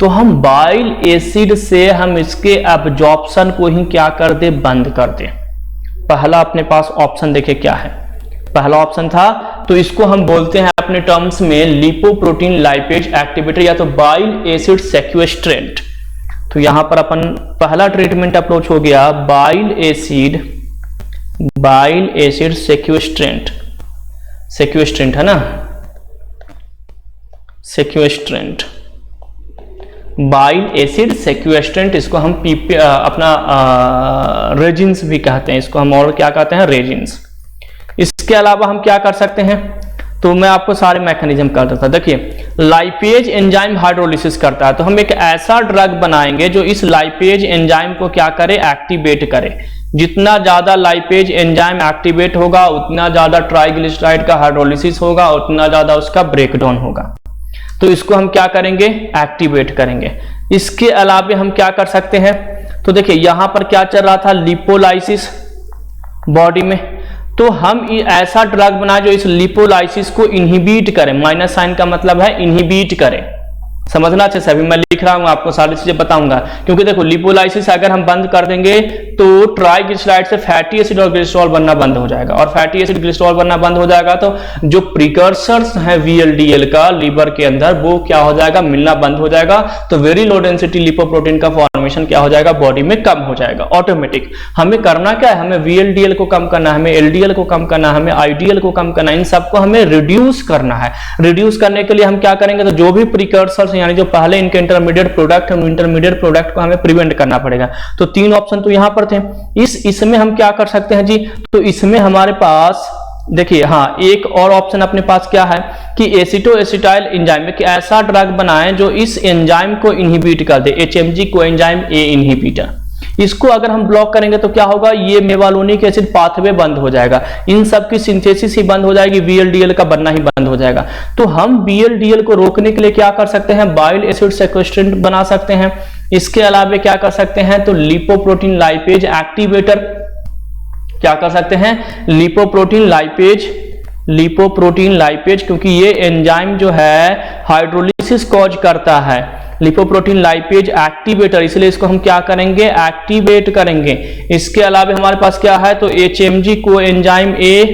तो हम बाइल एसिड से हम इसके एब्जॉर्प्शन को ही क्या कर दे, बंद कर दे। पहला अपने पास ऑप्शन देखे क्या है, पहला ऑप्शन था, तो इसको हम बोलते हैं अपने अपने टर्म्स में लिपोप्रोटीन लाइपेज एक्टिवेटर या तो बाइल एसिड सेक्वेस्ट्रेंट। तो यहां पर अपन पहला ट्रीटमेंट अप्रोच हो गया बाइल एसिड सेक्वेस्ट्रेंट है ना, सेक्वेस्ट्रेंट, बाइल एसिड सेक्वेस्ट्रेंट, इसको हम अपना रेजिन्स भी कहते हैं, इसको हम और क्या कहते हैं, रेजिन्स। इसके अलावा हम क्या कर सकते हैं, तो मैं आपको सारे मैकेनिज्म कर देता। देखिए लाइपेज एंजाइम हाइड्रोलिसिस करता है, तो हम एक ऐसा ड्रग बनाएंगे जो इस लाइपेज एंजाइम को क्या करे, एक्टिवेट करे। जितना ज्यादा लाइपेज एंजाइम एक्टिवेट होगा उतना ज्यादा ट्राइग्लिसराइड का हाइड्रोलिसिस होगा, उतना ज्यादा उसका ब्रेकडाउन होगा। तो इसको हम क्या करेंगे, एक्टिवेट करेंगे। इसके अलावा हम क्या कर सकते हैं, तो देखिए यहां पर क्या चल रहा था, लिपोलाइसिस बॉडी में, तो हम ऐसा ड्रग बनाए जो इस लिपोलाइसिस को इनहिबिट करे। माइनस साइन का मतलब है इनहिबिट करे, समझना अच्छे से। अभी मैं लिख रहा हूं, आपको सारी चीजें बताऊंगा, क्योंकि देखो लिपोलाइसिस अगर हम बंद कर देंगे तो ट्राइग्लिसराइड से फैटी एसिड और ग्लिसरॉल बनना बंद हो जाएगा, और फैटी एसिड ग्लिसरॉल बनना बंद हो जाएगा तो जो प्रिकर्सर्स हैं VLDL का लीवर के अंदर, वो क्या हो जाएगा, मिलना बंद हो जाएगा। तो वेरी लो डेंसिटी लिपोप्रोटीन का फॉर्मेशन क्या हो जाएगा, बॉडी में कम हो जाएगा ऑटोमेटिक। हमें करना क्या है, हमें VLDL को कम करना है, हमें LDL को कम करना है, हमें IDL को कम करना है, इन सबको हमें रिड्यूस करना है। रिड्यूस करने के लिए हम क्या करेंगे, तो जो भी प्रिकर्सर्स यानी जो पहले इनके इंटरमीडिएट प्रोडक्ट है, इंटरमीडिएट प्रोडक्ट को हमें प्रिवेंट करना पड़ेगा। तो तीन ऑप्शन तो यहां पर थे। इसमें हम क्या कर सकते हैं जी, तो इसमें हमारे पास देखिए, हाँ एक और ऑप्शन अपने पास क्या है कि एसिटोएसिटाइल एंजाइम में कि ऐसा ड्रग बनाएं जो इस एंजाइम को इनहिबिट कर दे, HMG कोएंजाइम A इनहिबिटर। इसको अगर हम ब्लॉक करेंगे तो क्या होगा, ये मेवालोनिक एसिड पाथवे बंद हो जाएगा, इन सब की सिंथेसिस ही बंद हो जाएगी, VLDL का बनना ही बंद हो जाएगा। तो हम VLDL को रोकने के लिए क्या कर सकते हैं, बाइल एसिड सेक्वेस्ट्रेंट बना सकते हैं। इसके अलावा क्या कर सकते हैं, तो लिपोप्रोटीन लाइपेज एक्टिवेटर क्या कर सकते हैं, लिपोप्रोटीन लाइपेज, क्योंकि ये एंजाइम जो है हाइड्रोलिसिस कॉज करता है, लिपोप्रोटीन लाइपेज एक्टिवेटर, इसलिए इसको हम क्या करेंगे, एक्टिवेट करेंगे। इसके अलावा हमारे पास क्या है, तो HMG coenzyme A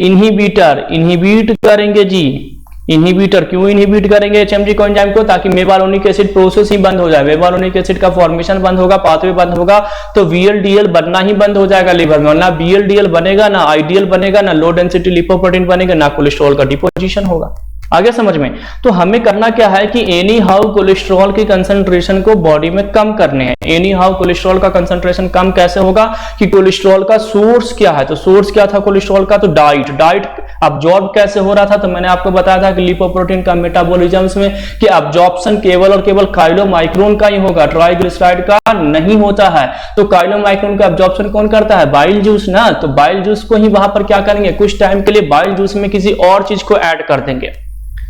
inhibitor, inhibit करेंगे जी, इनहिबिटर। क्यों इनहिबिट करेंगे HMG कोएंजाइम को, ताकि मेवालोनिक एसिड प्रोसेस ही बंद हो जाए, मेवालोनिक एसिड का फॉर्मेशन बंद होगा, पाथवे बंद होगा, तो VLDL बनना ही बंद हो जाएगा लीवर में। ना VLDL बनेगा, ना IDL बनेगा, ना लो डेंसिटी लिपोप्रोटीन बनेगा, ना कोलेस्ट्रॉल का डिपोजिशन होगा। आगे समझ में। तो हमें करना क्या है कि एनी हाउ कोलेस्ट्रॉल की कंसंट्रेशन को बॉडी में कम करने हैं। एनी हाउ कोलेस्ट्रॉल का कंसंट्रेशन कम कैसे होगा कि कोलेस्ट्रॉल का सोर्स क्या है, तो सोर्स क्या था कोलेस्ट्रॉल का, तो डाइट अब्जॉर्ब कैसे हो रहा था, तो मैंने आपको बताया था कि लिपोप्रोटीन का मेटाबॉलिज्म में कि अब्जॉर्प्शन केवल और केवल काइलोमाइक्रोन का ही होगा, ट्राइग्लिसराइड का नहीं होता है। तो काइलोमाइक्रोन का अब्जॉर्प्शन कौन करता है, बाइल जूस ना, तो बाइल जूस को ही वहां पर क्या करेंगे, कुछ टाइम के लिए बाइल जूस में किसी और चीज को ऐड कर देंगे,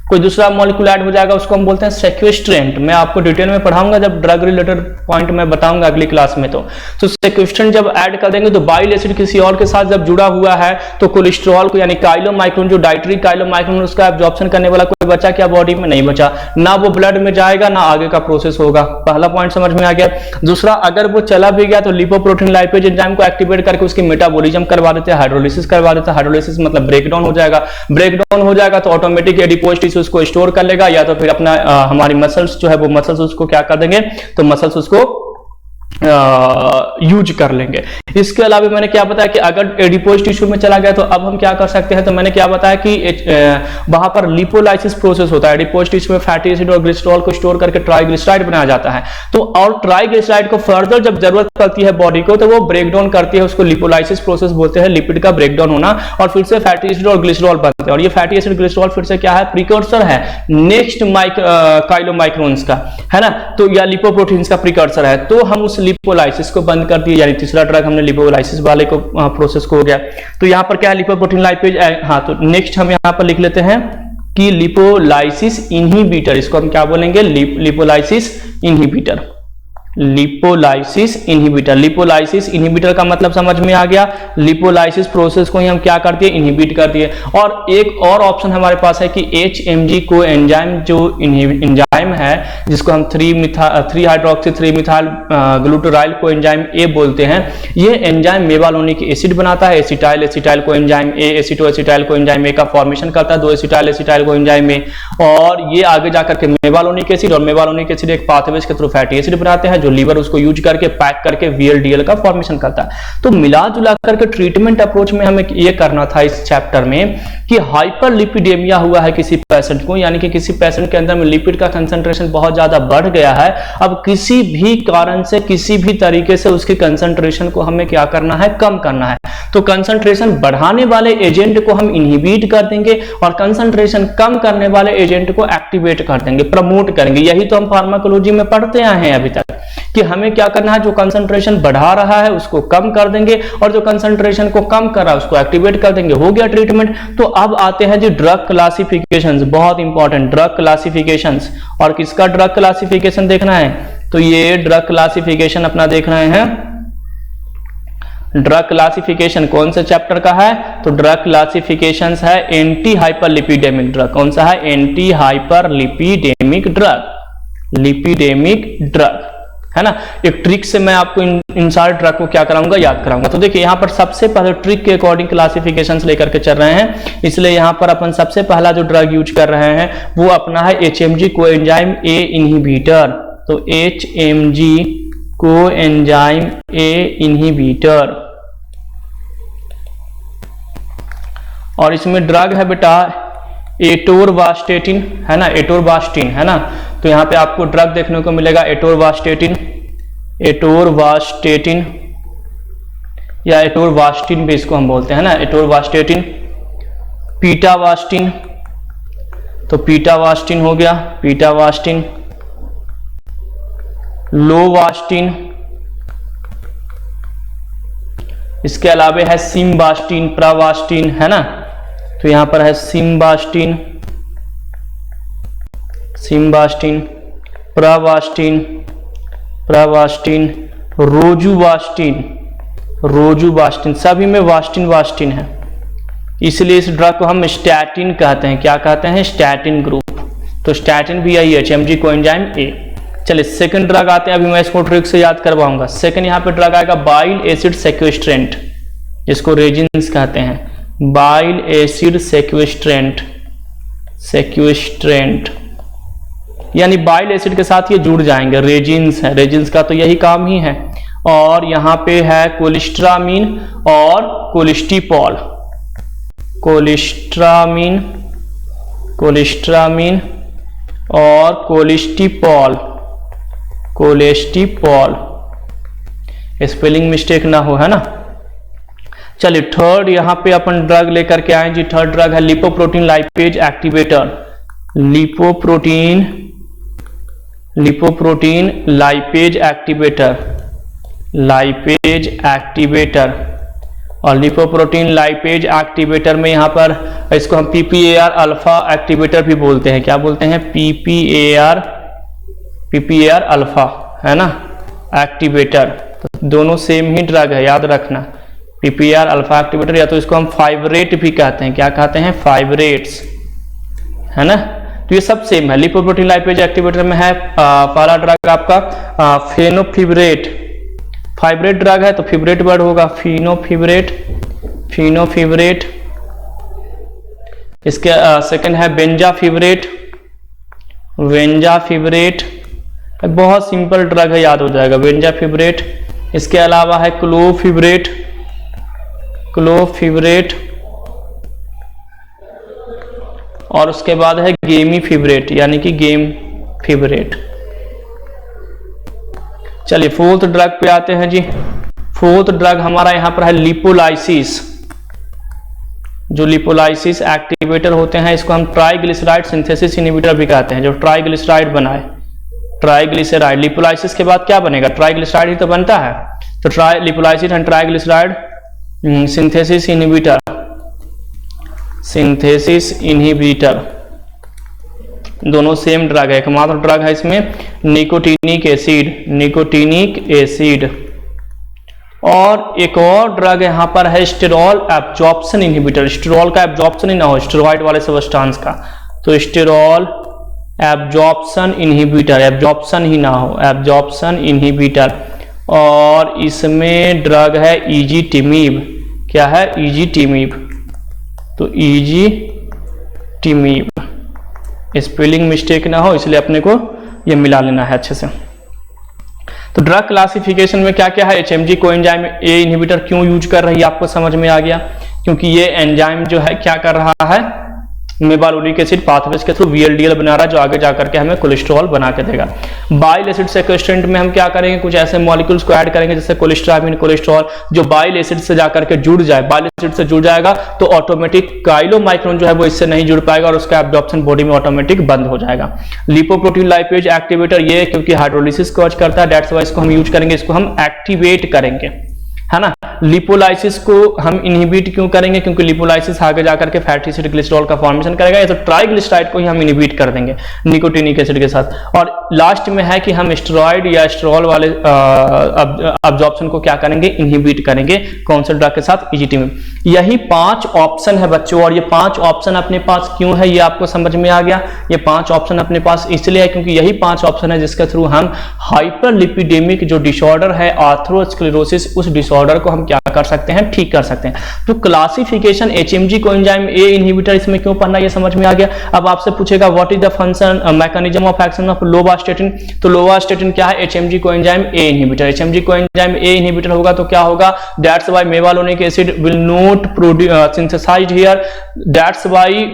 कोई दूसरा मॉलिक्यूल ऐड हो जाएगा, उसको हम बोलते हैं सेक्वेस्ट्रेंट। मैं आपको डिटेल में पढ़ाऊंगा जब ड्रग रिलेटेड पॉइंट में बताऊंगा अगली क्लास में। तो सेक्वेस्ट्रेंट जब ऐड कर देंगे तो बाइल एसिड किसी और के साथ जब जुड़ा हुआ है तो कोलेस्ट्रॉल को यानी काइलोमाइक्रोन, जो डाइटरी काइलोमाइक्रोन, उसका एब्जॉर्प्शन करने वाला कोई बचा क्या, बॉडी में नहीं बचा, ना वो ब्लड में जाएगा ना आगे का प्रोसेस होगा। पहला पॉइंट समझ में आ गया। दूसरा, अगर वो चला भी गया तो लिपोप्रोटीन लाइपेज एंजाइम को एक्टिवेट करके उसकी मेटाबॉलिज्म करवा देते हैं, हाइड्रोलिसिस करवा देते हैं। हाइड्रोलिसिस मतलब ब्रेकडाउन हो जाएगा, ब्रेकडाउन हो जाएगा तो ऑटोमेटिक एडिपोज टिश्यू उसको स्टोर कर लेगा, या तो फिर अपना हमारी मसल्स जो है वो मसल्स उसको क्या कर देंगे, तो मसल्स उसको यूज कर लेंगे। इसके अलावा मैंने क्या बताया कि अगर एडिपोज टिश्यू में चला गया तो अब हम क्या कर सकते हैं, तो मैंने क्या बताया कि वहां पर लिपोलाइसिस प्रोसेस होता है, एडिपोज टिश्यू में फैटी एसिड और ग्लिसरॉल को स्टोर करके ट्राइग्लिसराइड बनाया जाता है। तो और ट्राइग्लिसराइड को फर्दर जब जरूरत पड़ती है बॉडी को तो वो ब्रेकडाउन करती है, उसको लिपोलाइसिस प्रोसेस बोलते हैं, लिपिड का ब्रेकडाउन होना, और फिर से फैटी एसिड और ग्लिसरॉल बनते हैं। और ये फैटी एसिड ग्लिसरॉल फिर से क्या है, प्रिकर्सर है नेक्स्ट काइलोमाइक्रोन्स का, है ना, तो या लिपोप्रोटीन्स का प्रिकर्सर है। तो हम उस लिपोलाइसिस को बंद कर दिए, यानी तीसरा ड्रग हमने लिपोलाइसिस वाले को प्रोसेस को हो गया। तो यहां पर क्या है, लिपोप्रोटीन लाइपेज। हाँ, तो नेक्स्ट हम यहां पर लिख लेते हैं कि लिपोलाइसिस इनहिबिटर, इसको हम क्या बोलेंगे, lipolysis inhibitor. Lipolysis inhibitor. Lipolysis inhibitor का मतलब समझ में आ गया, लिपोलाइसिस प्रोसेस को ही हम क्या करते हैं, इनहिबिट कर दिए। और एक और ऑप्शन हमारे पास है कि HMG को एंजाइम, जो एंजाइम है जिसको हम 3 हाइड्रोक्सी 3 मिथाइल ग्लूटाराइल को एंजाइम ए बोलते हैं, ये एंजाइम मेवालोनिक एसिड बनाता है। Acetyl acetyl co enzyme A, एसिटो acetyl co enzyme A का फॉर्मेशन करता है, 2 acetyl acetyl co enzyme A, और ये आगे जाकर के मेवालोनिक एसिड, और मेवालोनिक एसिड एक पाथवेज के थ्रू फैटी एसिड बनाते हैं, जो लीवर उसको यूज करके पैक करके VLDL का फॉर्मेशन करता है। तो मिला जुला करके ट्रीटमेंट अप्रोच में हमें ये करना था इस चैप्टर में कि हाइपरलिपिडेमिया हुआ है किसी पेशेंट को, यानी कि किसी पेशेंट के अंदर में लिपिड का कंसंट्रेशन बहुत ज्यादा बढ़ गया है। अब किसी भी कारण से, किसी भी तरीके से उसकी कंसंट्रेशन को हमें क्या करना है, कम करना है। तो कंसंट्रेशन बढ़ाने वाले एजेंट को हम इनहिबिट कर देंगे और कंसंट्रेशन कम करने वाले एजेंट को एक्टिवेट कर देंगे, प्रमोट करेंगे। यही तो हम फार्माकोलॉजी में पढ़ते आए हैं अभी तक कि हमें क्या करना है, जो कंसंट्रेशन बढ़ा रहा है उसको कम कर देंगे और जो कंसंट्रेशन को कम कर रहा है उसको एक्टिवेट कर देंगे। हो गया ट्रीटमेंट। तो अब आते हैं जी ड्रग क्लासिफिकेशंस, बहुत इंपॉर्टेंट ड्रग क्लासिफिकेशंस। और किसका ड्रग क्लासिफिकेशन देखना है, तो ये ड्रग क्लासिफिकेशन अपना देख रहे हैं। ड्रग क्लासिफिकेशन कौन से चैप्टर का है, तो ड्रग क्लासिफिकेशंस है एंटी हाइपरलिपिडेमिक ड्रग। कौन सा है, anti hyperlipidemic drug, lipidemic drug, है ना। एक ट्रिक से मैं आपको इन सारे ड्रग को क्या कराऊंगा, याद कराऊंगा। तो देखिए यहाँ पर सबसे पहले ट्रिक के अकॉर्डिंग क्लासिफिकेशंस लेकर के चल रहे हैं, इसलिए यहाँ पर अपन सबसे पहला जो ड्रग यूज कर रहे हैं वो अपना है HMG कोएंजाइम ए इनहिबिटर। तो HMG कोएंजाइम ए इनहिबिटर, और इसमें ड्रग है बेटा एटोरवास्टेटिन, है ना, एटोरवास्टिन, है ना। तो यहाँ पे आपको ड्रग देखने को मिलेगा एटोरवास्टेटिन, एटोरवास्टेटिन या एटोरवास्टिन भी इसको हम बोलते हैं ना, एटोरवास्टेटिन। पीटावास्टिन, तो पीटावास्टिन हो गया, पीटावास्टिन। लोवास्टिन, इसके अलावा है सिम्बास्टिन, प्रावास्टिन, है ना। तो यहां पर है सिम्बास्टिन, सिम्बास्टिन, प्रावास्टिन, प्रावास्टिन, रोजुवास्टिन, रोजुवास्टिन, सभी में वास्टिन वास्टिन है, इसलिए इस ड्रग को हम स्टैटिन कहते हैं। क्या कहते हैं, स्टैटिन ग्रुप। तो स्टैटिन भी यही है, HMG कोएंजाइम ए। चलिए सेकंड ड्रग आते हैं, अभी मैं इसको ट्रिक से याद करवाऊंगा। सेकंड यहाँ पे ड्रग आएगा बाइल एसिड सेक्वेस्ट्रेंट, जिसको रेजिन्स कहते हैं, बाइल एसिड सेक्वेस्ट्रेंट, सेक्वेस्ट्रेंट, यानी बाइल एसिड के साथ ये जुड़ जाएंगे, रेजिन्स है, रेजिन्स का तो यही काम ही है। और यहाँ पे है कोलिस्ट्रामीन और कोलिस्टिपॉल, कोलिस्ट्रामीन, कोलिस्ट्रामीन और कोलिस्टिपॉल, कोलेस्टिपॉल, स्पेलिंग मिस्टेक ना हो, है ना। चलिए थर्ड यहाँ पे अपन ड्रग लेकर के आए जी। थर्ड ड्रग है lipoprotein lipase activator, lipoprotein, lipoprotein lipase activator, lipase activator. और लिपोप्रोटीन लाइपेज एक्टिवेटर में यहाँ पर इसको हम PPAR अल्फा एक्टिवेटर भी बोलते हैं। क्या बोलते हैं, PPAR, PPAR अल्फा, है ना, एक्टिवेटर। तो दोनों सेम ही ड्रग है, याद रखना। PPAR अल्फा एक्टिवेटर, या तो इसको हम फाइब्रेट भी कहते हैं। क्या कहते हैं, फाइब्रेट्स, है ना। तो ये सब सेम है। लिपोप्रोटीन लाइपेज एक्टिवेटर में है पहला ड्रग आपका फेनोफिब्रेट, फाइब्रेट ड्रग है तो फिब्रेट वर्ड होगा, फिनोफिब्रेट, फिनोफिब्रेट। इसके सेकंड है बेंजाफिब्रेट, वेंजाफिब्रेट, बहुत सिंपल ड्रग है, याद हो जाएगा, बेंजाफिब्रेट। इसके अलावा है क्लोफिब्रेट, क्लोफिब्रेट। और उसके बाद है गेमीफिब्रेट, यानी कि गेम फिब्रेट। चलिए फोर्थ ड्रग पे आते हैं जी। फोर्थ ड्रग हमारा यहां पर है लिपोलाइसिस। जो लिपोलाइसिस एक्टिवेटर होते हैं इसको हम ट्राइग्लिसराइड सिंथेसिस इनहिबिटर भी कहते हैं, जो ट्राइग्लिसराइड बनाए, ट्राइग्लिसराइड। लिपोलाइसिस के बाद क्या बनेगा, ट्राइग्लिसराइड ही तो बनता है। तो lipolysis and triglyceride synthesis inhibitor, synthesis inhibitor. दोनों सेम ड्रग है, एकमात्र ड्रग है इसमें निकोटिनिक एसिड। और एक और ड्रग यहाँ पर है स्टेरॉल एब्जॉर्प्शन इनहिबिटर। स्टेरॉल का एब्जॉर्प्शन ही ना हो स्टेरॉइड वाले सब्सटेंस का, तो स्टेरॉल एब्जॉर्प्शन इनहिबिटर, एब्जॉर्प्शन ही ना हो, एब्जॉर्प्शन इनहिबिटर। और इसमें ड्रग है इजीटिमिब। क्या है? इजीटिमिब। तो इजीटिमिब, स्पेलिंग मिस्टेक ना हो इसलिए अपने को ये मिला लेना है अच्छे से। तो ड्रग क्लासिफिकेशन में क्या क्या है? एचएमजी कोएंजाइम ए इनहिबिटर क्यों यूज कर रही है आपको समझ में आ गया, क्योंकि ये एंजाइम जो है क्या कर रहा है, मेबालोनिक एसिड पाथवेज के थ्रू वीएलडीएल बना रहा है जो आगे जाकर के हमें कोलेस्ट्रॉल बना के देगा। बाइल एसिड सेक्वेस्ट्रेंट में हम क्या करेंगे, कुछ ऐसे मॉलिक्यूल्स को ऐड करेंगे जैसे कोलेस्ट्रामिन, कोलेस्ट्रॉल, जो बाइल एसिड से जाकर के जुड़ जाए, बाइल एसिड से जुड़ जाएगा तो ऑटोमेटिक काइलोमाइक्रोन जो है वो इससे नहीं जुड़ पाएगा और उसका एब्जॉर्प्शन बॉडी में ऑटोमेटिक बंद हो जाएगा। लिपोप्रोटीन लाइपेज एक्टिवेटर, ये क्योंकि हाइड्रोलिसिस कॉज करता है, दैट्स वाई इसको हम यूज करेंगे, इसको हम एक्टिवेट करेंगे, है ना। लिपोलाइसिस को हम इनहिबिट क्यों करेंगे, क्योंकि लिपोलाइसिस आगे जाकर के फैटी एसिड ग्लिसरॉल का फॉर्मेशन करेगा, या तो ट्राइग्लिसराइड को ही हम इनहिबिट कर देंगे निकोटिनिक एसिड के साथ। और लास्ट में है कि हम स्टेरॉइड या स्टेरॉल वाले अब्जॉर्प्शन को क्या करेंगे, इनहिबिट करेंगे। कौन से ड्रग के साथ? इजीटिमिब। यही 5 ऑप्शन है बच्चों, और ये 5 ऑप्शन अपने पास क्यों है ये आपको समझ में आ गया। ये 5 ऑप्शन अपने पास इसलिए है क्योंकि यही 5 ऑप्शन है जिसके थ्रू हम हाइपरलिपिडेमिक जो डिसऑर्डर है आर्थरोस्क्लेरोसिस, उस डिसऑर्डर को हम क्या कर सकते हैं, ठीक कर सकते हैं। तो classification HMG coenzyme A inhibitor इसमें क्यों पढ़ना ये समझ में आ गया। अब आपसे पूछेगा what is the function mechanism of action of lovastatin, तो लोवास्टेटिन क्या है, HMG coenzyme A inhibitor. HMG coenzyme A inhibitor होगा तो क्या होगा, that's why mevalonic acid will not synthesized here, that's why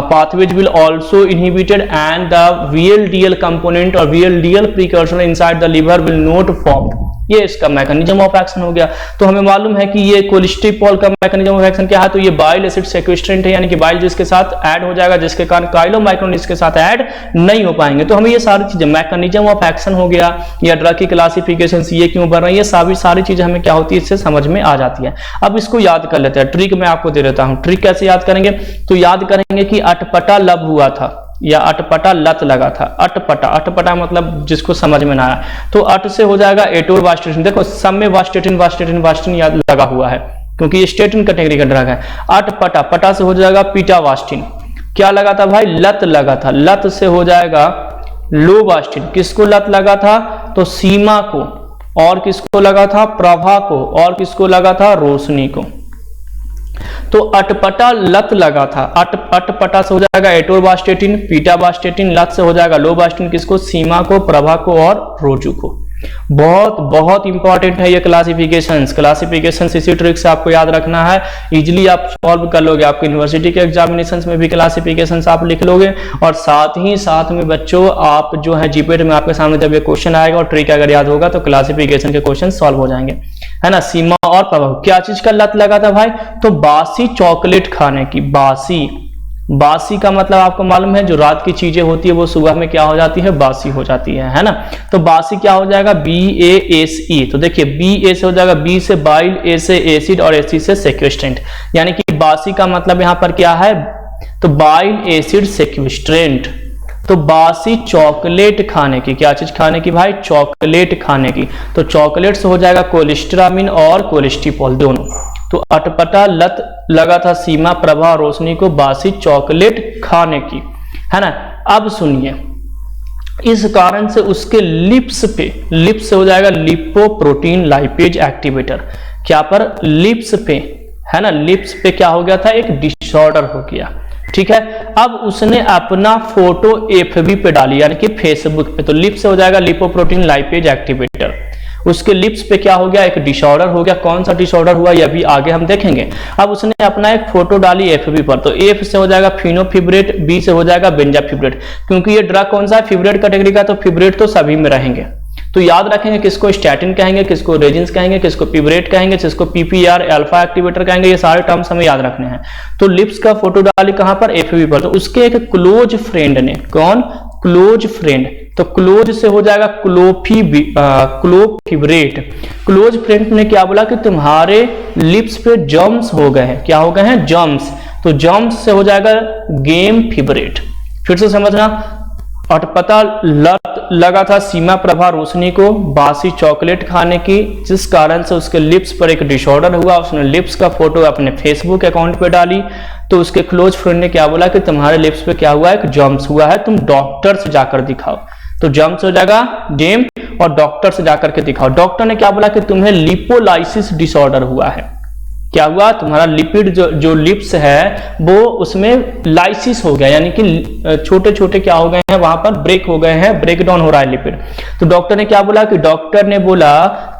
pathways will also inhibited and the VLDL component or VLDL precursor inside the liver will not form। ये इसका mechanism of action हो गया। तो हमें मालूम है कि ये कोलेस्ट्रॉल का मैकेनिज्म ऑफ एक्शन क्या है, तो ये बाइल एसिड सेक्वेस्ट्रेंट है, यानी कि बाइल जिसके साथ ऐड हो जाएगा, जिसके कारण काइलोमाइक्रोन इसके साथ ऐड नहीं हो पाएंगे। तो हमें ये सारी चीजें मैकेनिज्म ऑफ एक्शन हो गया, या ड्रग की क्लासिफिकेशन ये क्यों बन रही है, ये सारी चीजें हमें क्या होती है इससे समझ में आ जाती है। अब इसको याद कर लेते हैं, ट्रिक मैं आपको दे देता हूं। ट्रिक कैसे याद करेंगे, तो याद करेंगे कि अटपटा लब हुआ था या अटपटा लत लगा था। अटपटा मतलब जिसको समझ में ना आया, तो अट से हो जाएगा एटोरवास्टेटिन। देखो सब में वास्टेटिन याद लगा हुआ है क्योंकि ये स्टेटिन कैटेगरी का ड्रग है। अटपटा, पटा से हो जाएगा पीटावास्टिन। क्या लगा था भाई, लत लगा था। लत से हो जाएगा लोवास्टिन। किसको लत लगा था, तो सीमा को, और किसको लगा था, प्रभा को, और किसको लगा था, रोशनी को। तो अटपटा लत लगा था, अटपटा से हो जाएगा एटोरवास्टेटिन, पीटावास्टेटिन, लत से हो जाएगा लोवास्टिन, किसको, सीमा को, प्रभा को और रोजू को। बहुत इंपॉर्टेंट है ये क्लासिफिकेशंस इसी ट्रिक से आपको याद रखना है, इजीली आप सॉल्व कर लोगे। आपको यूनिवर्सिटी के एग्जामिनेशंस में भी क्लासिफिकेशंस आप लिख लोगे, और साथ ही साथ में बच्चों आप जो है जीपीएट में आपके सामने जब ये क्वेश्चन आएगा और ट्रिक अगर याद होगा तो क्लासिफिकेशन के क्वेश्चन सॉल्व हो जाएंगे, है ना। सीमा और प्रभाव, क्या चीज का लत लगा था भाई, तो बासी चॉकलेट खाने की। बासी का मतलब आपको मालूम है, जो रात की चीजें होती है वो सुबह में क्या हो जाती है, बासी हो जाती है ना। तो बासी क्या हो जाएगा, BASE। तो देखिए BA से हो जाएगा, B से बाइल, A से एसिड और AC से सेक्वेस्ट्रेंट, यानी कि बासी का मतलब यहां पर क्या है, तो बाइल एसिड सेक्वेस्ट्रेंट। तो बासी चॉकलेट खाने की, क्या चीज खाने की भाई, चॉकलेट खाने की। तो चॉकलेट से हो जाएगा कोलेस्ट्रामिन और कोलेस्ट्रिपॉल दोनों। तो अटपटा लत लगा था सीमा, प्रभा, रोशनी को बासी चॉकलेट खाने की, है ना। अब सुनिए, इस कारण से उसके लिप्स से हो जाएगा लिपोप्रोटीन लाइपेज एक्टिवेटर। क्या पर, लिप्स पे, है ना। लिप्स पे क्या हो गया था, एक डिसऑर्डर हो गया, ठीक है। अब उसने अपना फोटो FB पे डाली, यानी कि फेसबुक पे। तो लिप्स से हो जाएगा लिपोप्रोटीन लाइपेज एक्टिवेटर। उसके लिप्स पे क्या हो गया, एक डिसऑर्डर हो गया। कौन सा डिसऑर्डर हुआ ये अभी आगे हम देखेंगे। अब उसने अपना एक फोटो डाली FB पर, तो F से हो जाएगा फिनोफिब्रेट, B से हो जाएगा बेंजाफिब्रेट। क्योंकि ये ड्रग कौन सा है, फिब्रेट कैटेगरी का, तो फिब्रेट तो सभी में रहेंगे। तो याद रखेंगे किसको स्टैटिन कहेंगे, किसको रेजिन्स कहेंगे, किसको पिब्रेट कहेंगे, किसको PPR अल्फा एक्टिवेटर कहेंगे, ये सारे टर्म्स हमें याद रखने हैं। तो लिप्स का फोटो डाली कहां पर, FB पर। तो उसके एक क्लोज फ्रेंड ने, कौन, क्लोज फ्रेंड, तो क्लोज से हो जाएगा क्लोफिब्रेट। क्लोज फ्रेंड ने क्या बोला कि तुम्हारे लिप्स पे जम्स हो गए हैं। क्या हो गए हैं, जम्स। तो जम्स से हो जाएगा गेम फिब्रेट। फिर से समझना, अटपटा लत लगा था सीमा प्रभा रोशनी को बासी चॉकलेट खाने की, जिस कारण से उसके लिप्स पर एक डिसऑर्डर हुआ। उसने लिप्स का फोटो अपने फेसबुक अकाउंट पे डाली, तो उसके क्लोज फ्रेंड ने क्या बोला कि तुम्हारे लिप्स पे क्या हुआ है, एक जम्स हुआ है, तुम डॉक्टर से जाकर दिखाओ। तो जम्स हो जाएगा डेम, और डॉक्टर से जाकर के दिखाओ। डॉक्टर ने क्या बोला कि तुम्हें लिपोलाइसिस डिसऑर्डर हुआ है। क्या हुआ, तुम्हारा लिपिड जो लिप्स है वो उसमें लाइसिस हो गया, यानी कि छोटे छोटे क्या हो गए हैं, वहां पर ब्रेक हो गए हैं, ब्रेक डाउन हो रहा है लिपिड। तो डॉक्टर ने क्या बोला कि डॉक्टर ने बोला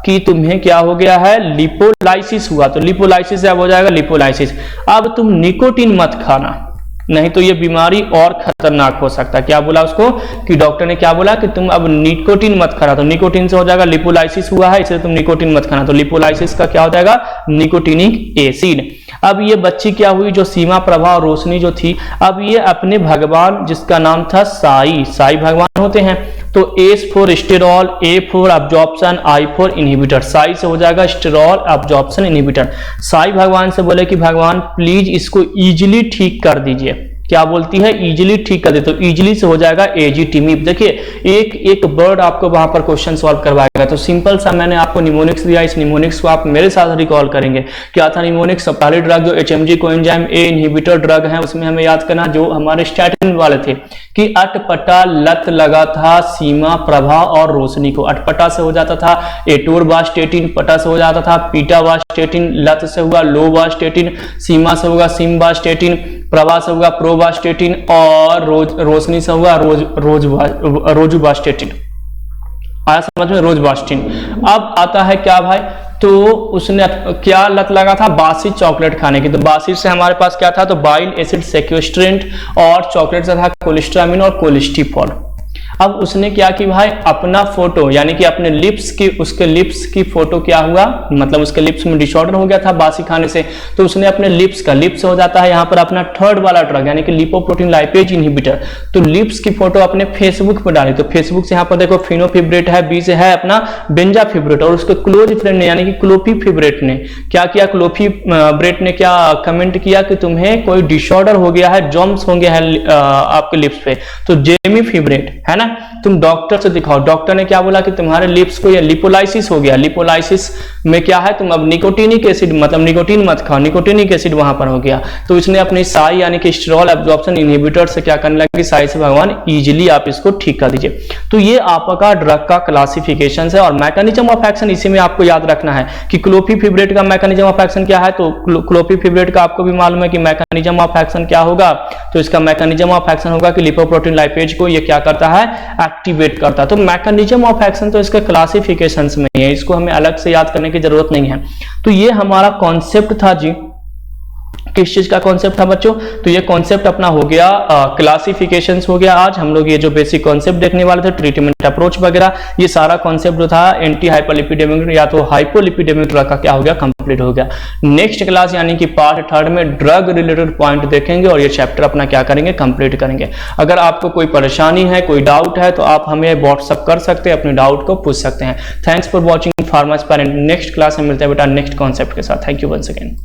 कि तुम्हें क्या हो गया है, लिपोलाइसिस हुआ। तो लिपोलाइसिस अब हो जाएगा लिपोलाइसिस। अब तुम निकोटीन मत खाना, नहीं तो ये बीमारी और खतरनाक हो सकता है। क्या बोला उसको कि डॉक्टर ने क्या बोला कि तुम अब निकोटीन मत खाना। तो निकोटीन से हो जाएगा लिपोलाइसिस हुआ है, इसलिए तुम निकोटीन मत खाना। तो लिपोलाइसिस का क्या हो जाएगा, निकोटीनिक एसिड। अब ये बच्ची क्या हुई, जो सीमा प्रभा और रोशनी जो थी, अब ये अपने भगवान जिसका नाम था साई भगवान होते हैं। तो S for sterol, A for absorption, I for inhibitor. Sai से हो जाएगा स्टेरॉल अब्जॉर्प्शन इनहिबिटर। साई भगवान से बोले कि भगवान प्लीज इसको इजीली ठीक कर दीजिए। क्या बोलती है, इजीली ठीक कर दे। तो इजीली से हो जाएगा एजीटीमीप। देखिए एक एक वर्ड आपको वहां पर क्वेश्चन सॉल्व करवाएगा। तो सिंपल सा मैंने आपको निमोनिक्स दिया, इस निमोनिक्स को आप मेरे साथ रिकॉल करेंगे। क्या था निमोनिक्स, पहले ड्रग जो HMG coenzyme A inhibitor drug है, उसमें हमें याद करना जो हमारे स्टैटिन वाले थे कि अटपटा लत लगा था सीमा प्रभा और रोशनी को। अटपटा से हो जाता था एटोरवास्टेटिन, पटा से हो जाता था पीटावास्टेटिन, लत से हुआ लोवास्टेटिन, सीमा से होगा सिम्बास्टेटिन, प्रभा से होगा प्रोवास्टेटिन, और रोशनी से होगा रोजुवास्टेटिन। आया समझ में, रोजवास्टिन। अब आता है क्या भाई, तो उसने क्या लत लगा था, बासी चॉकलेट खाने की। तो बासी से हमारे पास क्या था, तो बाइल एसिड सेक्वेस्ट्रेंट, और चॉकलेट से था कोलेस्ट्रामिन और कोलेस्टिफॉल। अब उसने क्या कि भाई अपना फोटो, यानी कि अपने लिप्स की, उसके लिप्स की फोटो क्या हुआ, मतलब उसके लिप्स में डिसऑर्डर हो गया था बासी खाने से। तो उसने अपने लिप्स का, लिप्स हो जाता है यहाँ पर अपना थर्ड वाला ड्रग, यानी कि लिपोप्रोटीन लाइपेज इनहिबिटर। तो लिप्स की फोटो अपने फेसबुक पर डाली। तो फेसबुक से यहाँ पर देखो फिनोफिब्रेट है, बी से है अपना बेंजाफिब्रेट, और उसके क्लोज फ्रेंड ने यानी कि क्लोफिब्रेट ने क्या किया, क्लोफिब्रेट ने क्या कमेंट किया कि तुम्हें कोई डिसऑर्डर हो गया है, जॉम्स हो गया है आपके लिप्स पे। तो जेमिफिब्रेट है ना, तुम डॉक्टर से दिखाओ। डॉक्टर ने क्या बोला कि तुम्हारे लिप्स को ये लिपोलाइसिस हो गया। लिपोलाइसिस में क्या है, तुम अब निकोटीनिक एसिड, मतलब निकोटीन मत खाओ, निकोटीनिक एसिड वहां पर हो गया। तो इसने अपनी साई यानी कि स्टेरॉल एब्जॉर्प्शन इनहिबिटर से क्या करने लगी, साई से भगवान इजीली आप इसको ठीक कर दीजिए। तो ये आपका ड्रग का क्लासिफिकेशन है, और मैकेनिज्म ऑफ एक्शन इसी में आपको याद रखना है कि क्लोफिब्रेट का मैकेनिज्म ऑफ एक्शन क्या है। तो क्लोफिब्रेट का आपको भी मालूम है कि मैकेनिज्म ऑफ एक्शन क्या होगा। तो इसका मैकेनिज्म ऑफ एक्शन होगा कि लिपोप्रोटीन लाइपेज को ये क्या करता है, एक्टिवेट करता है। तो मैकेनिज्म ऑफ एक्शन तो इसके क्लासिफिकेशंस में है, इसको हमें अलग से याद करने की जरूरत नहीं है। तो ये हमारा कॉन्सेप्ट था जी। किस चीज का कॉन्सेप्ट था बच्चों, तो ये कॉन्सेप्ट अपना हो गया क्लासिफिकेशंस हो गया। आज हम लोग ये जो बेसिक कॉन्सेप्ट देखने वाले थे, ट्रीटमेंट अप्रोच वगैरह, ये सारा कॉन्सेप्ट जो था एंटी हाइपरलिपिडेमिक या तो हाइपोलिपिडेमिक ड्रग का क्या हो गया, कंप्लीट हो गया। नेक्स्ट क्लास यानी कि पार्ट थर्ड में ड्रग रिलेटेड पॉइंट देखेंगे और ये चैप्टर अपना क्या करेंगे, कंप्लीट करेंगे। अगर आपको कोई परेशानी है, कोई डाउट है, तो आप हमें व्हाट्सअप कर सकते हैं, अपने डाउट को पूछ सकते हैं। Thanks for watching pharma aspirant. Next class में मिलते हैं बेटा नेक्स्ट कॉन्सेप्ट के साथ। Thank you once again.